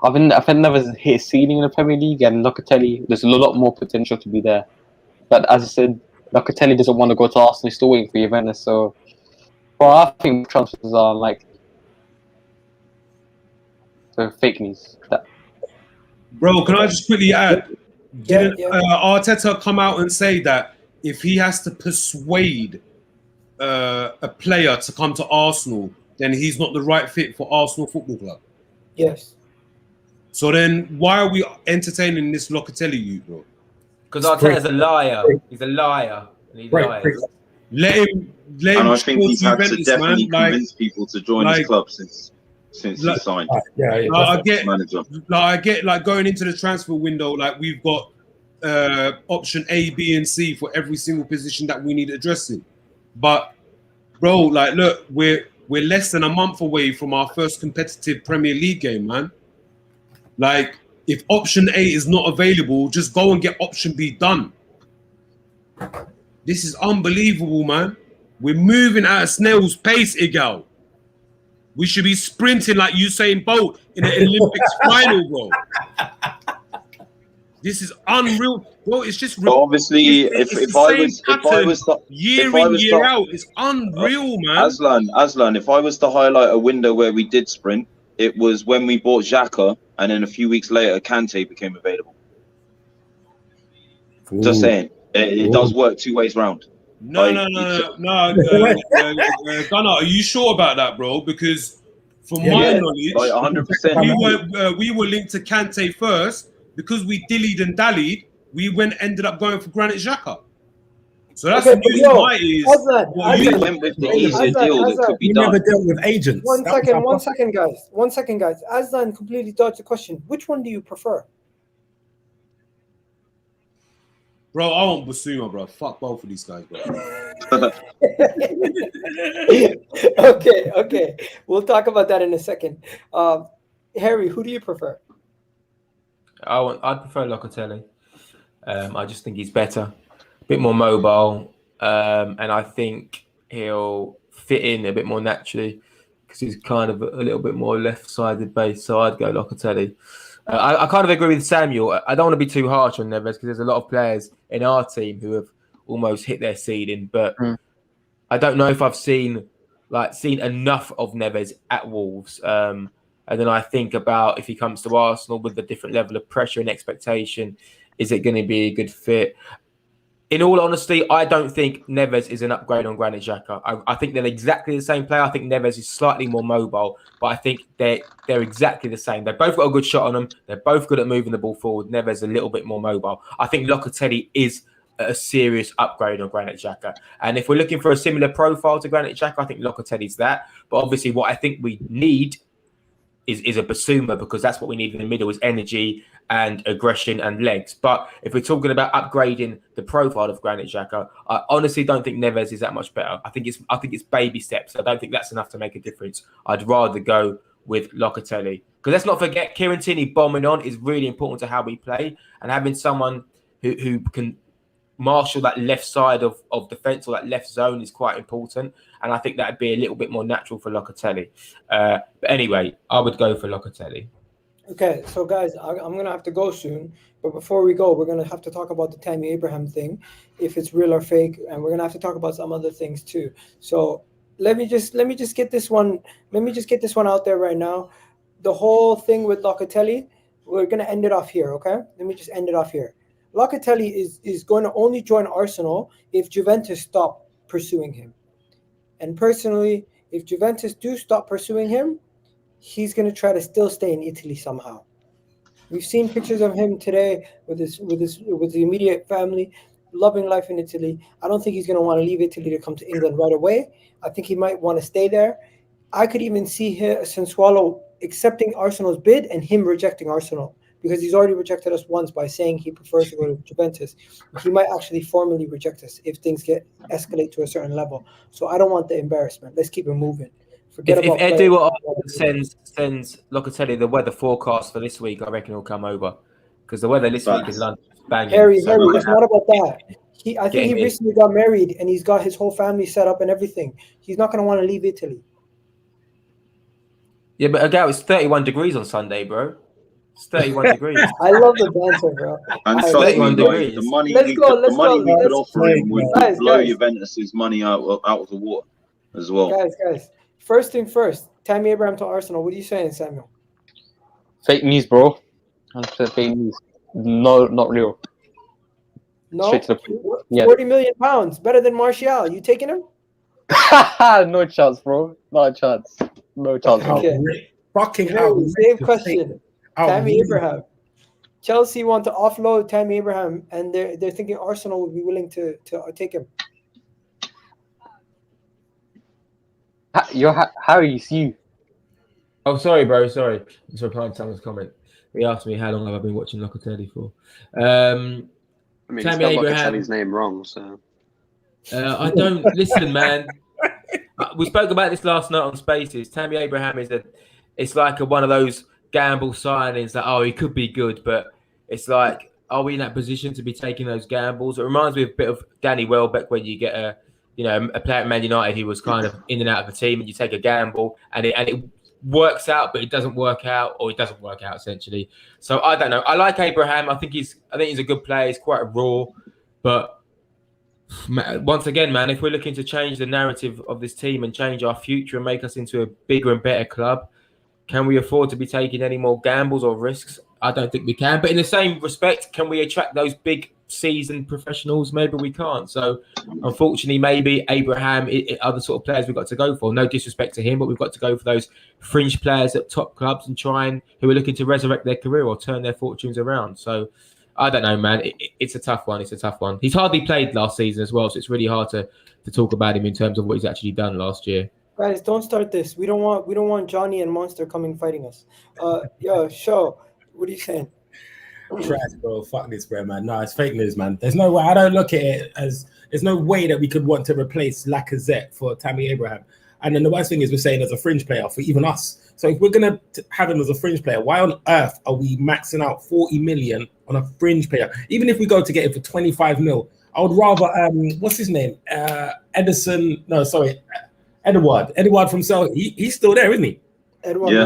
I think Neves hit his ceiling in the Premier League, and Locatelli, there's a lot more potential to be there. But as I said, Locatelli doesn't want to go to Arsenal. He's still waiting for Juventus. So, well, I think transfers are like fake news. Bro, can I just quickly add? Didn't Arteta come out and say that if he has to persuade a player to come to Arsenal, then he's not the right fit for Arsenal Football Club? Yes. So then why are we entertaining this Locatelli youth, bro? Because Arteta's a liar. He's a liar. And he's lying. Let him. And I think he's had to definitely convince people to join his club since he signed. I get like going into the transfer window, like we've got option A, B, and C for every single position that we need addressing. But bro, like, look, we're less than a month away from our first competitive Premier League game, man. Like, if option A is not available, just go and get option B done. This is unbelievable, man. We're moving at a snail's pace, Igal. We should be sprinting like Usain Bolt in an Olympics final, bro. This is unreal, bro. It's just obviously if I was year in year out, it's unreal, man. Aslan, if I was to highlight a window where we did sprint, it was when we bought Xhaka, and then a few weeks later, Kante became available. Ooh. Just saying, it does work 2 ways round. No. Gunnar, are you sure about that, bro? Because from my knowledge, like 100%, we were linked to Kante first. Because we dillied and dallied, we ended up going for Granit Xhaka. So that's the news of my ears. You went with the easier deal that could be done. Never dealt with agents. One second, guys. Aslan completely dodged the question. Which one do you prefer? Bro, I want Basuma, bro. Fuck both of these guys, bro. Okay. We'll talk about that in a second. Harry, who do you prefer? I'd prefer Locatelli. I just think he's better, a bit more mobile, and I think he'll fit in a bit more naturally. because he's kind of a little bit more left-sided base. So I'd go Locatelli. I kind of agree with Samuel. I don't want to be too harsh on Neves because there's a lot of players in our team who have almost hit their ceiling, but I don't know if I've seen enough of Neves at Wolves. And then I think about if he comes to Arsenal with a different level of pressure and expectation, is it going to be a good fit? In all honesty, I don't think Neves is an upgrade on Granit Xhaka. I think they're exactly the same player. I think Neves is slightly more mobile, but I think they're exactly the same. They've both got a good shot on them. They're both good at moving the ball forward. Neves a little bit more mobile. I think Locatelli is a serious upgrade on Granit Xhaka. And if we're looking for a similar profile to Granit Xhaka, I think Locatelli's that. But obviously what I think we need is a Basuma, because that's what we need in the middle, is energy and aggression and legs. But if we're talking about upgrading the profile of Granit Xhaka, I honestly don't think Neves is that much better. I think it's baby steps. I don't think that's enough to make a difference. I'd rather go with Locatelli. Because let's not forget, Kieran Tierney bombing on is really important to how we play, and having someone who can marshal that left side of defence or that left zone is quite important. And I think that would be a little bit more natural for Locatelli. But anyway, I would go for Locatelli. Okay, so guys, I'm going to have to go soon. But before we go, we're going to have to talk about the Tammy Abraham thing, if it's real or fake. And we're going to have to talk about some other things too. So let me just get this one. Let me just get this one out there right now. The whole thing with Locatelli, we're going to end it off here, okay? Let me just end it off here. Locatelli is going to only join Arsenal if Juventus stop pursuing him. And personally, if Juventus do stop pursuing him, he's going to try to still stay in Italy somehow. We've seen pictures of him today with the immediate family, loving life in Italy. I don't think he's going to want to leave Italy to come to England right away. I think he might want to stay there. I could even see Sassuolo accepting Arsenal's bid and him rejecting Arsenal, because he's already rejected us once by saying he prefers to go to Juventus. He might actually formally reject us if things escalate to a certain level. So I don't want the embarrassment. Let's keep it moving. Forget about if Edu or sends Locatelli the weather forecast for this week, I reckon he'll come over, because the weather this week in London is banging. Harry, it's not about that. I think he recently got married and he's got his whole family set up and everything. He's not going to want to leave Italy. Yeah, but again, it's 31 degrees on Sunday, bro. It's 31 degrees. I love the banter, bro. And so the money he could offer him would blow Juventus's money out of the water as well. Guys. First thing first, Tammy Abraham to Arsenal. What are you saying, Samuel? Fake news, bro. 100% fake news. No, not real. No? Straight to the point. Yeah. £40 million. Better than Martial. You taking him? No chance, bro. Not a chance. No chance. Okay. Fucking same question. Tammy Abraham. Chelsea want to offload Tammy Abraham, and they're thinking Arsenal would be willing to take him. Harry, it's you. Oh, sorry, bro. Sorry. I'm just replying to someone's comment. He asked me how long have I been watching Locatelli for. I mean, Tammy he's got Abraham. Locatelli's name wrong, so. I don't listen, man. We spoke about this last night on Spaces. Tammy Abraham it's like one of those gamble signings that he could be good, but it's like, are we in that position to be taking those gambles? It reminds me a bit of Danny Welbeck when you get a player at Man United who was kind of in and out of the team, and you take a gamble and it works out, but it doesn't work out, or it doesn't work out essentially. So I don't know. I like Abraham. I think he's a good player. He's quite raw, but once again, man, if we're looking to change the narrative of this team and change our future and make us into a bigger and better club, can we afford to be taking any more gambles or risks? I don't think we can. But in the same respect, can we attract those big seasoned professionals? Maybe we can't. So unfortunately, maybe Abraham, other sort of players we've got to go for. No disrespect to him, but we've got to go for those fringe players at top clubs and who are looking to resurrect their career or turn their fortunes around. So I don't know, man. It's a tough one. It's a tough one. He's hardly played last season as well, so it's really hard to talk about him in terms of what he's actually done last year. Guys, don't start this. We don't want Johnny and Monster coming fighting us. Show. What are you saying? Trash, bro. Fuck this, bro, man. No, it's fake news, man. There's no way. I don't look at it as there's no way that we could want to replace Lacazette for Tammy Abraham. And then the worst thing is we're saying as a fringe player for even us. So if we're gonna have him as a fringe player, why on earth are we maxing out 40 million on a fringe player? Even if we go to get him for 25 mil, I would rather what's his name? Ederson Edouard from Cell. He's still there, isn't he? Edouard. Yeah.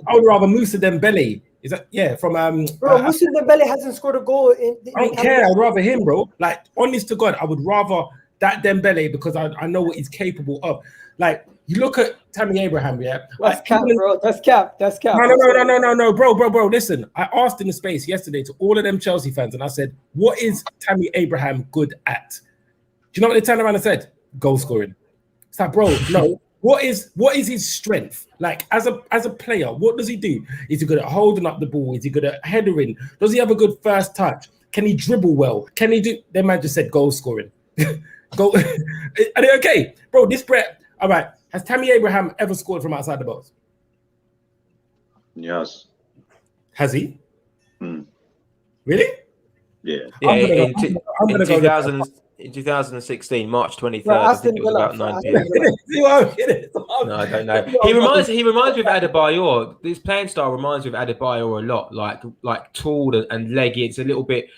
I would rather Moussa Dembele. Is that from Bro, Moussa Dembele hasn't scored a goal in. I don't care. I'd rather him, bro. Like, honest to God, I would rather that Dembele because I know what he's capable of. Like, you look at Tammy Abraham, yeah. That's cap, bro. That's cap. No, bro. Listen, I asked in the space yesterday to all of them Chelsea fans, and I said, "What is Tammy Abraham good at?" Do you know what they turned around and said? Goal scoring. It's like, bro, no. What is his strength? Like, as a player, what does he do? Is he good at holding up the ball? Is he good at headering? Does he have a good first touch? Can he dribble well? Can he do? They man just said goal scoring. Goal. Are they okay, bro? This Brett. All right. Has Tammy Abraham ever scored from outside the box? Yes. Has he? Mm. Really? Yeah. In 2016, March 23rd, I think it was about 9 p.m. No, I don't know. He reminds me of Adebayor. His playing style reminds me of Adebayor a lot, like tall and leggy. It's a little bit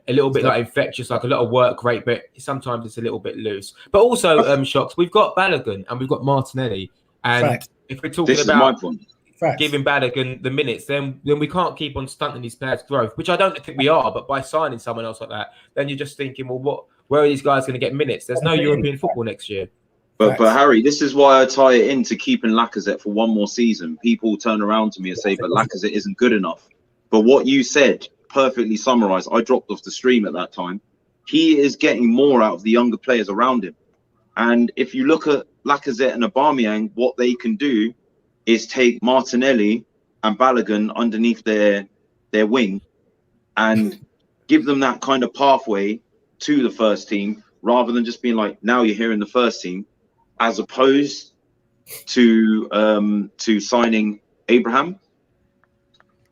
like infectious, like a lot of work rate, but sometimes it's a little bit loose. But also, Shocks, we've got Balogun and we've got Martinelli. And if we're talking about giving Balogun the minutes, then we can't keep on stunting these players' growth, which I don't think we are. But by signing someone else like that, then you're just thinking, well, where are these guys going to get minutes? There's no European football next year. But Harry, this is why I tie it into keeping Lacazette for one more season. People turn around to me and say, but Lacazette isn't good enough. But what you said perfectly summarized. I dropped off the stream at that time. He is getting more out of the younger players around him. And if you look at Lacazette and Aubameyang, what they can do is take Martinelli and Balogun underneath their wing and give them that kind of pathway to the first team, rather than just being like, now you're here in the first team, as opposed to signing Abraham.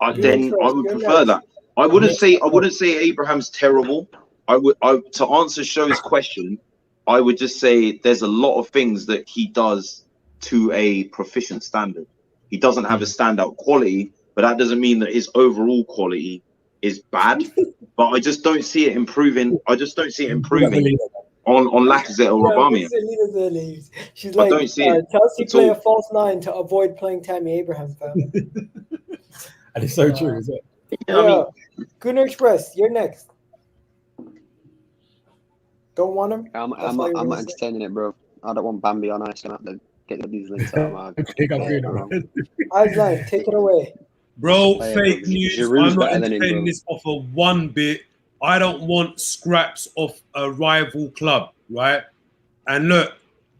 I would prefer that. I wouldn't say Abraham's terrible. To answer Show's question, I would just say there's a lot of things that he does to a proficient standard. He doesn't have a standout quality, but that doesn't mean that his overall quality is bad. But I just don't see it improving. On Lacazette or Aubameyang. She's like, I don't see it. Chelsea play a false nine to avoid playing Tammy Abraham. And it's so true, isn't it? Yeah. Gunner Express, you're next. Don't want him? I'm not entertaining it, bro. I don't want Bambi on ice. I'm going to have to get these links out. Island, take it away. Bro, fake news. I'm not entertaining this off of one bit. I don't want scraps of a rival club, right? And look,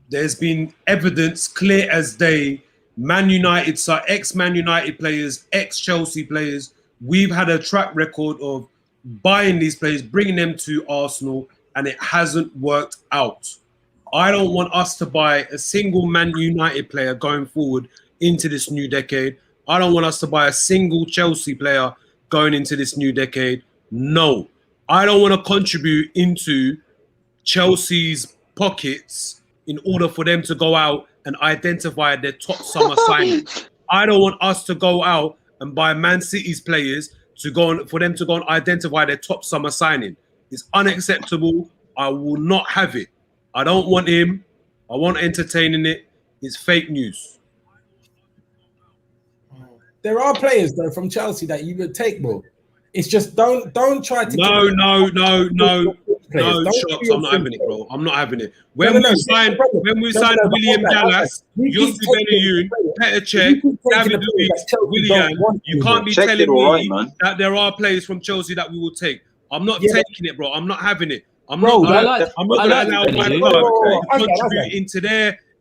there's been evidence clear as day. Man United, ex-Man United players, ex-Chelsea players, we've had a track record of buying these players, bringing them to Arsenal, and it hasn't worked out. I don't want us to buy a single Man United player going forward into this new decade. I don't want us to buy a single Chelsea player going into this new decade. No. I don't want to contribute into Chelsea's pockets in order for them to go out and identify their top summer signing. I don't want us to go out and buy Man City's players for them to go and identify their top summer signing. It's unacceptable. I will not have it. I don't want him. I won't entertain it. It's fake news. There are players though from Chelsea that you would take, bro. It's just don't try to. No, Shocks. I'm not having it, bro. I'm not having it. When we signed William Dallas, Yossi Benayoun, Petr Cech, David Luiz, Willian, you can't be telling me that there are players from Chelsea that we will take. I'm not taking it, bro. I'm not having it. I'm not going to allow my club to contribute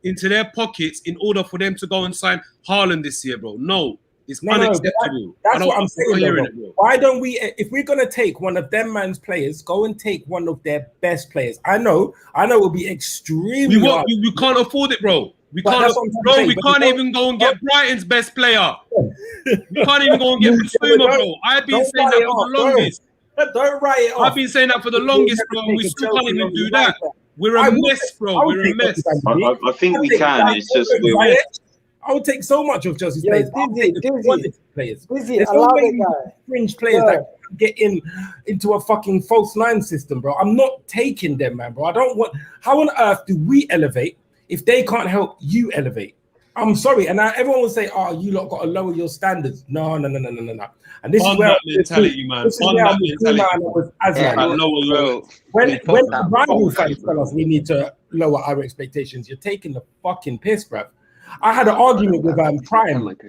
into their pockets in order for them to go and sign Haaland this year, bro. No. It's unacceptable. That's what I'm saying. Why don't we, if we're going to take one of them man's players, go and take one of their best players? I know it will be extremely hard. We can't afford it, bro. We can't even go and get Brighton's best player. We can't even go and get Basuma, bro. I've been saying that for the longest. Don't write it off. I've been saying that for the longest, bro. We still can't even do that. We're a mess, bro. We're a mess. I think we can. It's just I would take so much of Chelsea's players. Dizzy, allow the guy. Fringe players that get into a fucking false 9 system, bro. I'm not taking them, man, bro. I don't want. How on earth do we elevate if they can't help you elevate? I'm sorry, and now everyone will say, "Oh, you lot got to lower your standards." No. And this is where mentality, man. This is where I'm with Aslan. When rival fans tell us we need to lower our expectations, you're taking the fucking piss, bruv. I had an argument with Prime. No, it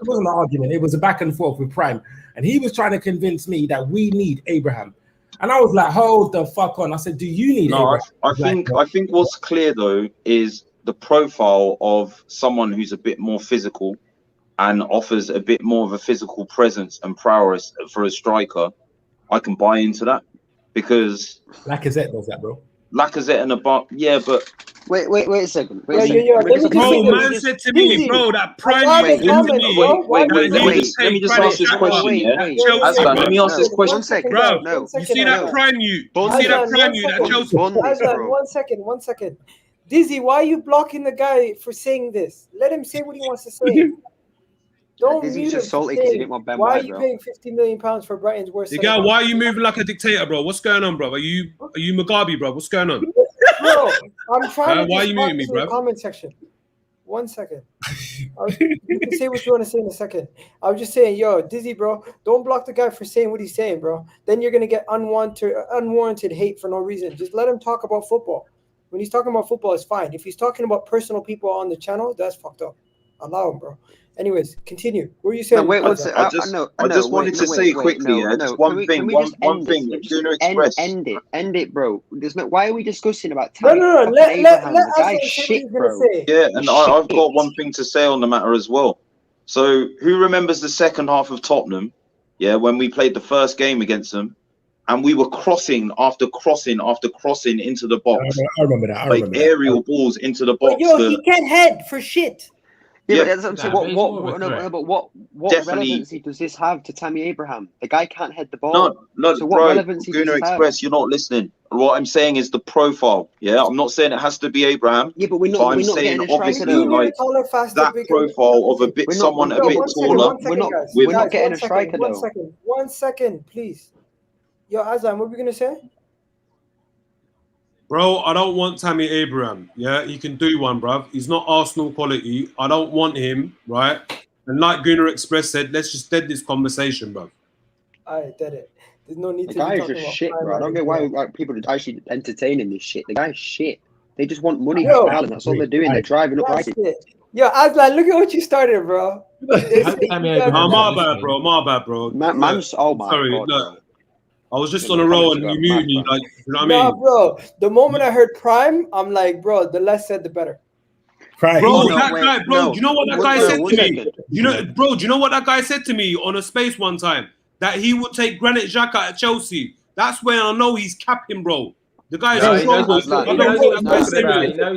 wasn't an argument. It was a back and forth with Prime, and he was trying to convince me that we need Abraham. And I was like, "Hold the fuck on!" I said, "Do you need Abraham?" I think what's clear though is the profile of someone who's a bit more physical and offers a bit more of a physical presence and prowess for a striker. I can buy into that because Lacazette does that, bro. Lacazette and yeah, but wait a second. Bro, man said to me, bro, that Prime let me just ask this question. Let me ask this question, bro. You see that Prime you? See that Prime you? That Chelsea. One second. Dizzy, why are you blocking the guy for saying this? Let him say what he wants to say. Don't mute him. Why are you paying £50 million for Brighton's worst? The guy, why are you moving like a dictator, bro? What's going on, bro? Are you Mugabe, bro? What's going on? Bro, I'm trying to why are you muting me, bro? Comment section. 1 second. You can say what you want to say in a second. I was just saying, yo, Dizzy, bro, don't block the guy for saying what he's saying, bro. Then you're gonna get unwarranted hate for no reason. Just let him talk about football. When he's talking about football, it's fine. If he's talking about personal people on the channel, that's fucked up. Allow him, bro. Anyways, continue. What are you saying? No, wait, I just wanted to say quickly, just one thing. End it, bro. There's no. Why are we discussing about? No. Let the guy's shit, bro. Yeah, and I've got one thing to say on the matter as well. So, who remembers the second half of Tottenham? Yeah, when we played the first game against them, and we were crossing after crossing after crossing into the box. I remember that. Like aerial balls into the box. But yo, he can't head for shit. Yeah, but that's what I'm saying. What relevancy does this have to Tammy Abraham? The guy can't head the ball. No, so what bro, relevancy does Gunnar this Express, you're not listening. What I'm saying is the profile. Yeah, I'm not saying it has to be Abraham. Yeah, but we're not saying getting a obviously striker, like taller, faster, that bigger. profile of a bit someone a bit taller. We're not getting a striker though. 1 second, please. Yo, Azam, what were we gonna say? Bro, I don't want Tammy Abraham. Yeah, he can do one, bruv. He's not Arsenal quality. I don't want him, right? And like Gunnar Express said, let's just dead this conversation, bruv. I did it. There's no need the to. The guy is just shit, bro. I don't get why people are actually entertaining this shit. The guy's shit. They just want money for Ireland. That's all they're doing. They're driving up prices. Yo, Aslan, look at what you started, bro. My bad, bro. Oh my Sorry, God, no. I was just on a roll and you muted me, like, you know what I mean? Nah, bro. The moment I heard Prime, I'm like, bro, the less said, the better. Bro, do you know what that guy said to me? Do you know what that guy said to me on a space one time? That he would take Granit Xhaka at Chelsea. That's when I know he's capping, bro. The guy is he knows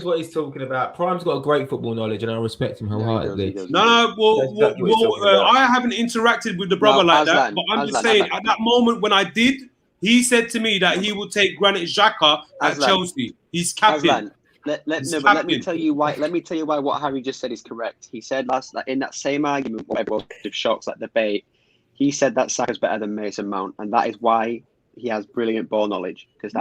what he's talking about. Prime's got a great football knowledge, and I respect him wholeheartedly. I haven't interacted with the brother like that, but I'm just saying, at that moment when I did, he said to me that he would take Granit Xhaka at Chelsea. He's capping. Let me tell you why. Let me tell you why what Harry just said is correct. He said in that same argument, whatever shocks that debate, he said that Saka's better than Mason Mount, and that is why he has brilliant ball knowledge, because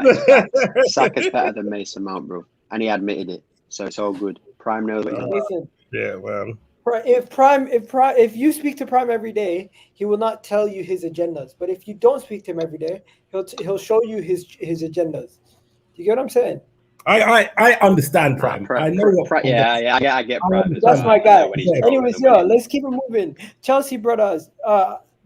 Saka's better than Mason Mount, bro, and he admitted it. So it's all good. Prime knows what he's doing. Yeah, well. If you speak to Prime every day, he will not tell you his agendas. But if you don't speak to him every day, he'll show you his agendas. You get what I'm saying? I understand Prime. I know what. I get Prime. That's my guy. Anyways, let's keep it moving. Chelsea brothers.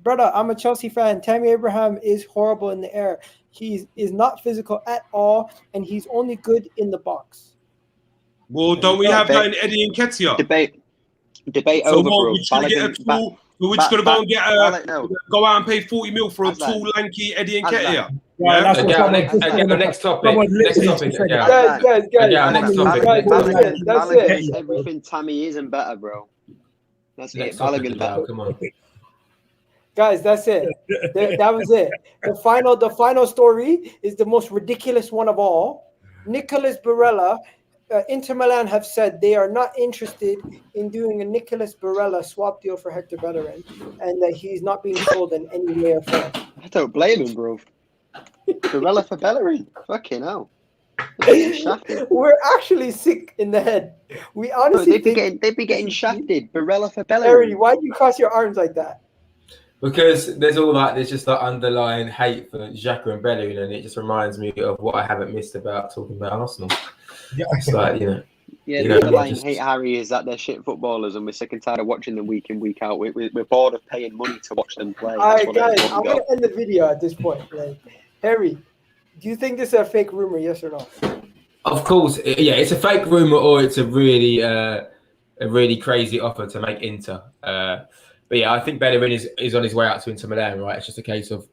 Brother, I'm a Chelsea fan. Tammy Abraham is horrible in the air. He is not physical at all, and he's only good in the box. Well, don't we have that in Eddie Nketiah? Debate so over, bro. We're just gonna go and get go out and pay 40 mil for a tall, lanky Eddie Nketiah. Next topic. Guys, everything Tammy isn't better, bro. That's it. Balogun's better. Come on. Guys, that's it. That was it. The final story is the most ridiculous one of all. Nicolas Barella, Inter Milan have said they are not interested in doing a Nicolas Barella swap deal for Hector Bellerin, and that he's not being sold in any way or form. don't blame him, bro. Barella for Bellerin. Fucking hell. Shafted. We're actually sick in the head. We honestly they'd be getting shafted. Barella for Harry, Bellerin. why do you cross your arms like that? Because there's just that underlying hate for Xhaka and Bellerin, and it just reminds me of what I haven't missed about talking about Arsenal. Yeah. It's like, Yeah, the underlying hate, Harry, is that they're shit footballers and we're sick and tired of watching them week in, week out. We're bored of paying money to watch them play. All right, guys, I'm going to end the video at this point. Like, Harry, do you think this is a fake rumor, yes or no? Of course, yeah, it's a fake rumor or it's a really crazy offer to make Inter. But yeah, I think Bellerin is on his way out to Inter Milan, right? It's just a case of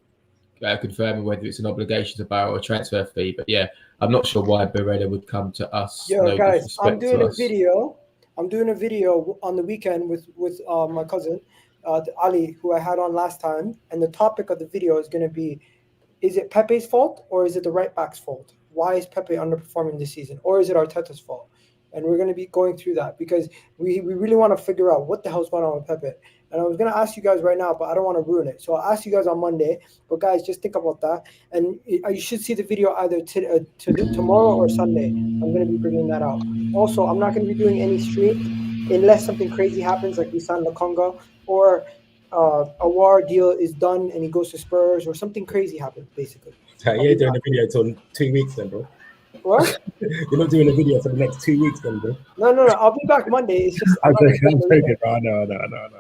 confirming whether it's an obligation to buy or a transfer fee. But yeah, I'm not sure why Barella would come to us. Yo, no guys, I'm doing a us. video. I'm doing a video on the weekend with my cousin, Ali, who I had on last time. And the topic of the video is going to be, is it Pepe's fault or is it the right back's fault? Why is Pepe underperforming this season? Or is it Arteta's fault? And we're going to be going through that because we really want to figure out what the hell's going on with Pepe. And I was going to ask you guys right now, but I don't want to ruin it. So I'll ask you guys on Monday. But guys, just think about that. And you should see the video either tomorrow or Sunday. I'm going to be bringing that out. Also, I'm not going to be doing any streams unless something crazy happens, like we signed Congo, or Aouar deal is done and he goes to Spurs, or something crazy happens, basically. You ain't doing the video until 2 weeks then, bro. What? You're not doing a video for the next 2 weeks then, bro. No. I'll be back Monday. It's just I'm joking, bro. No.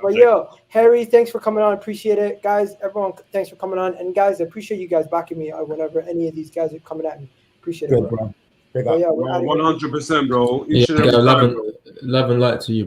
But yo, Harry, thanks for coming on. Appreciate it. Guys, everyone, thanks for coming on. And guys, I appreciate you guys backing me whenever any of these guys are coming at me. Appreciate it, bro. Big up. Yeah, 100%, bro. Love and light to you.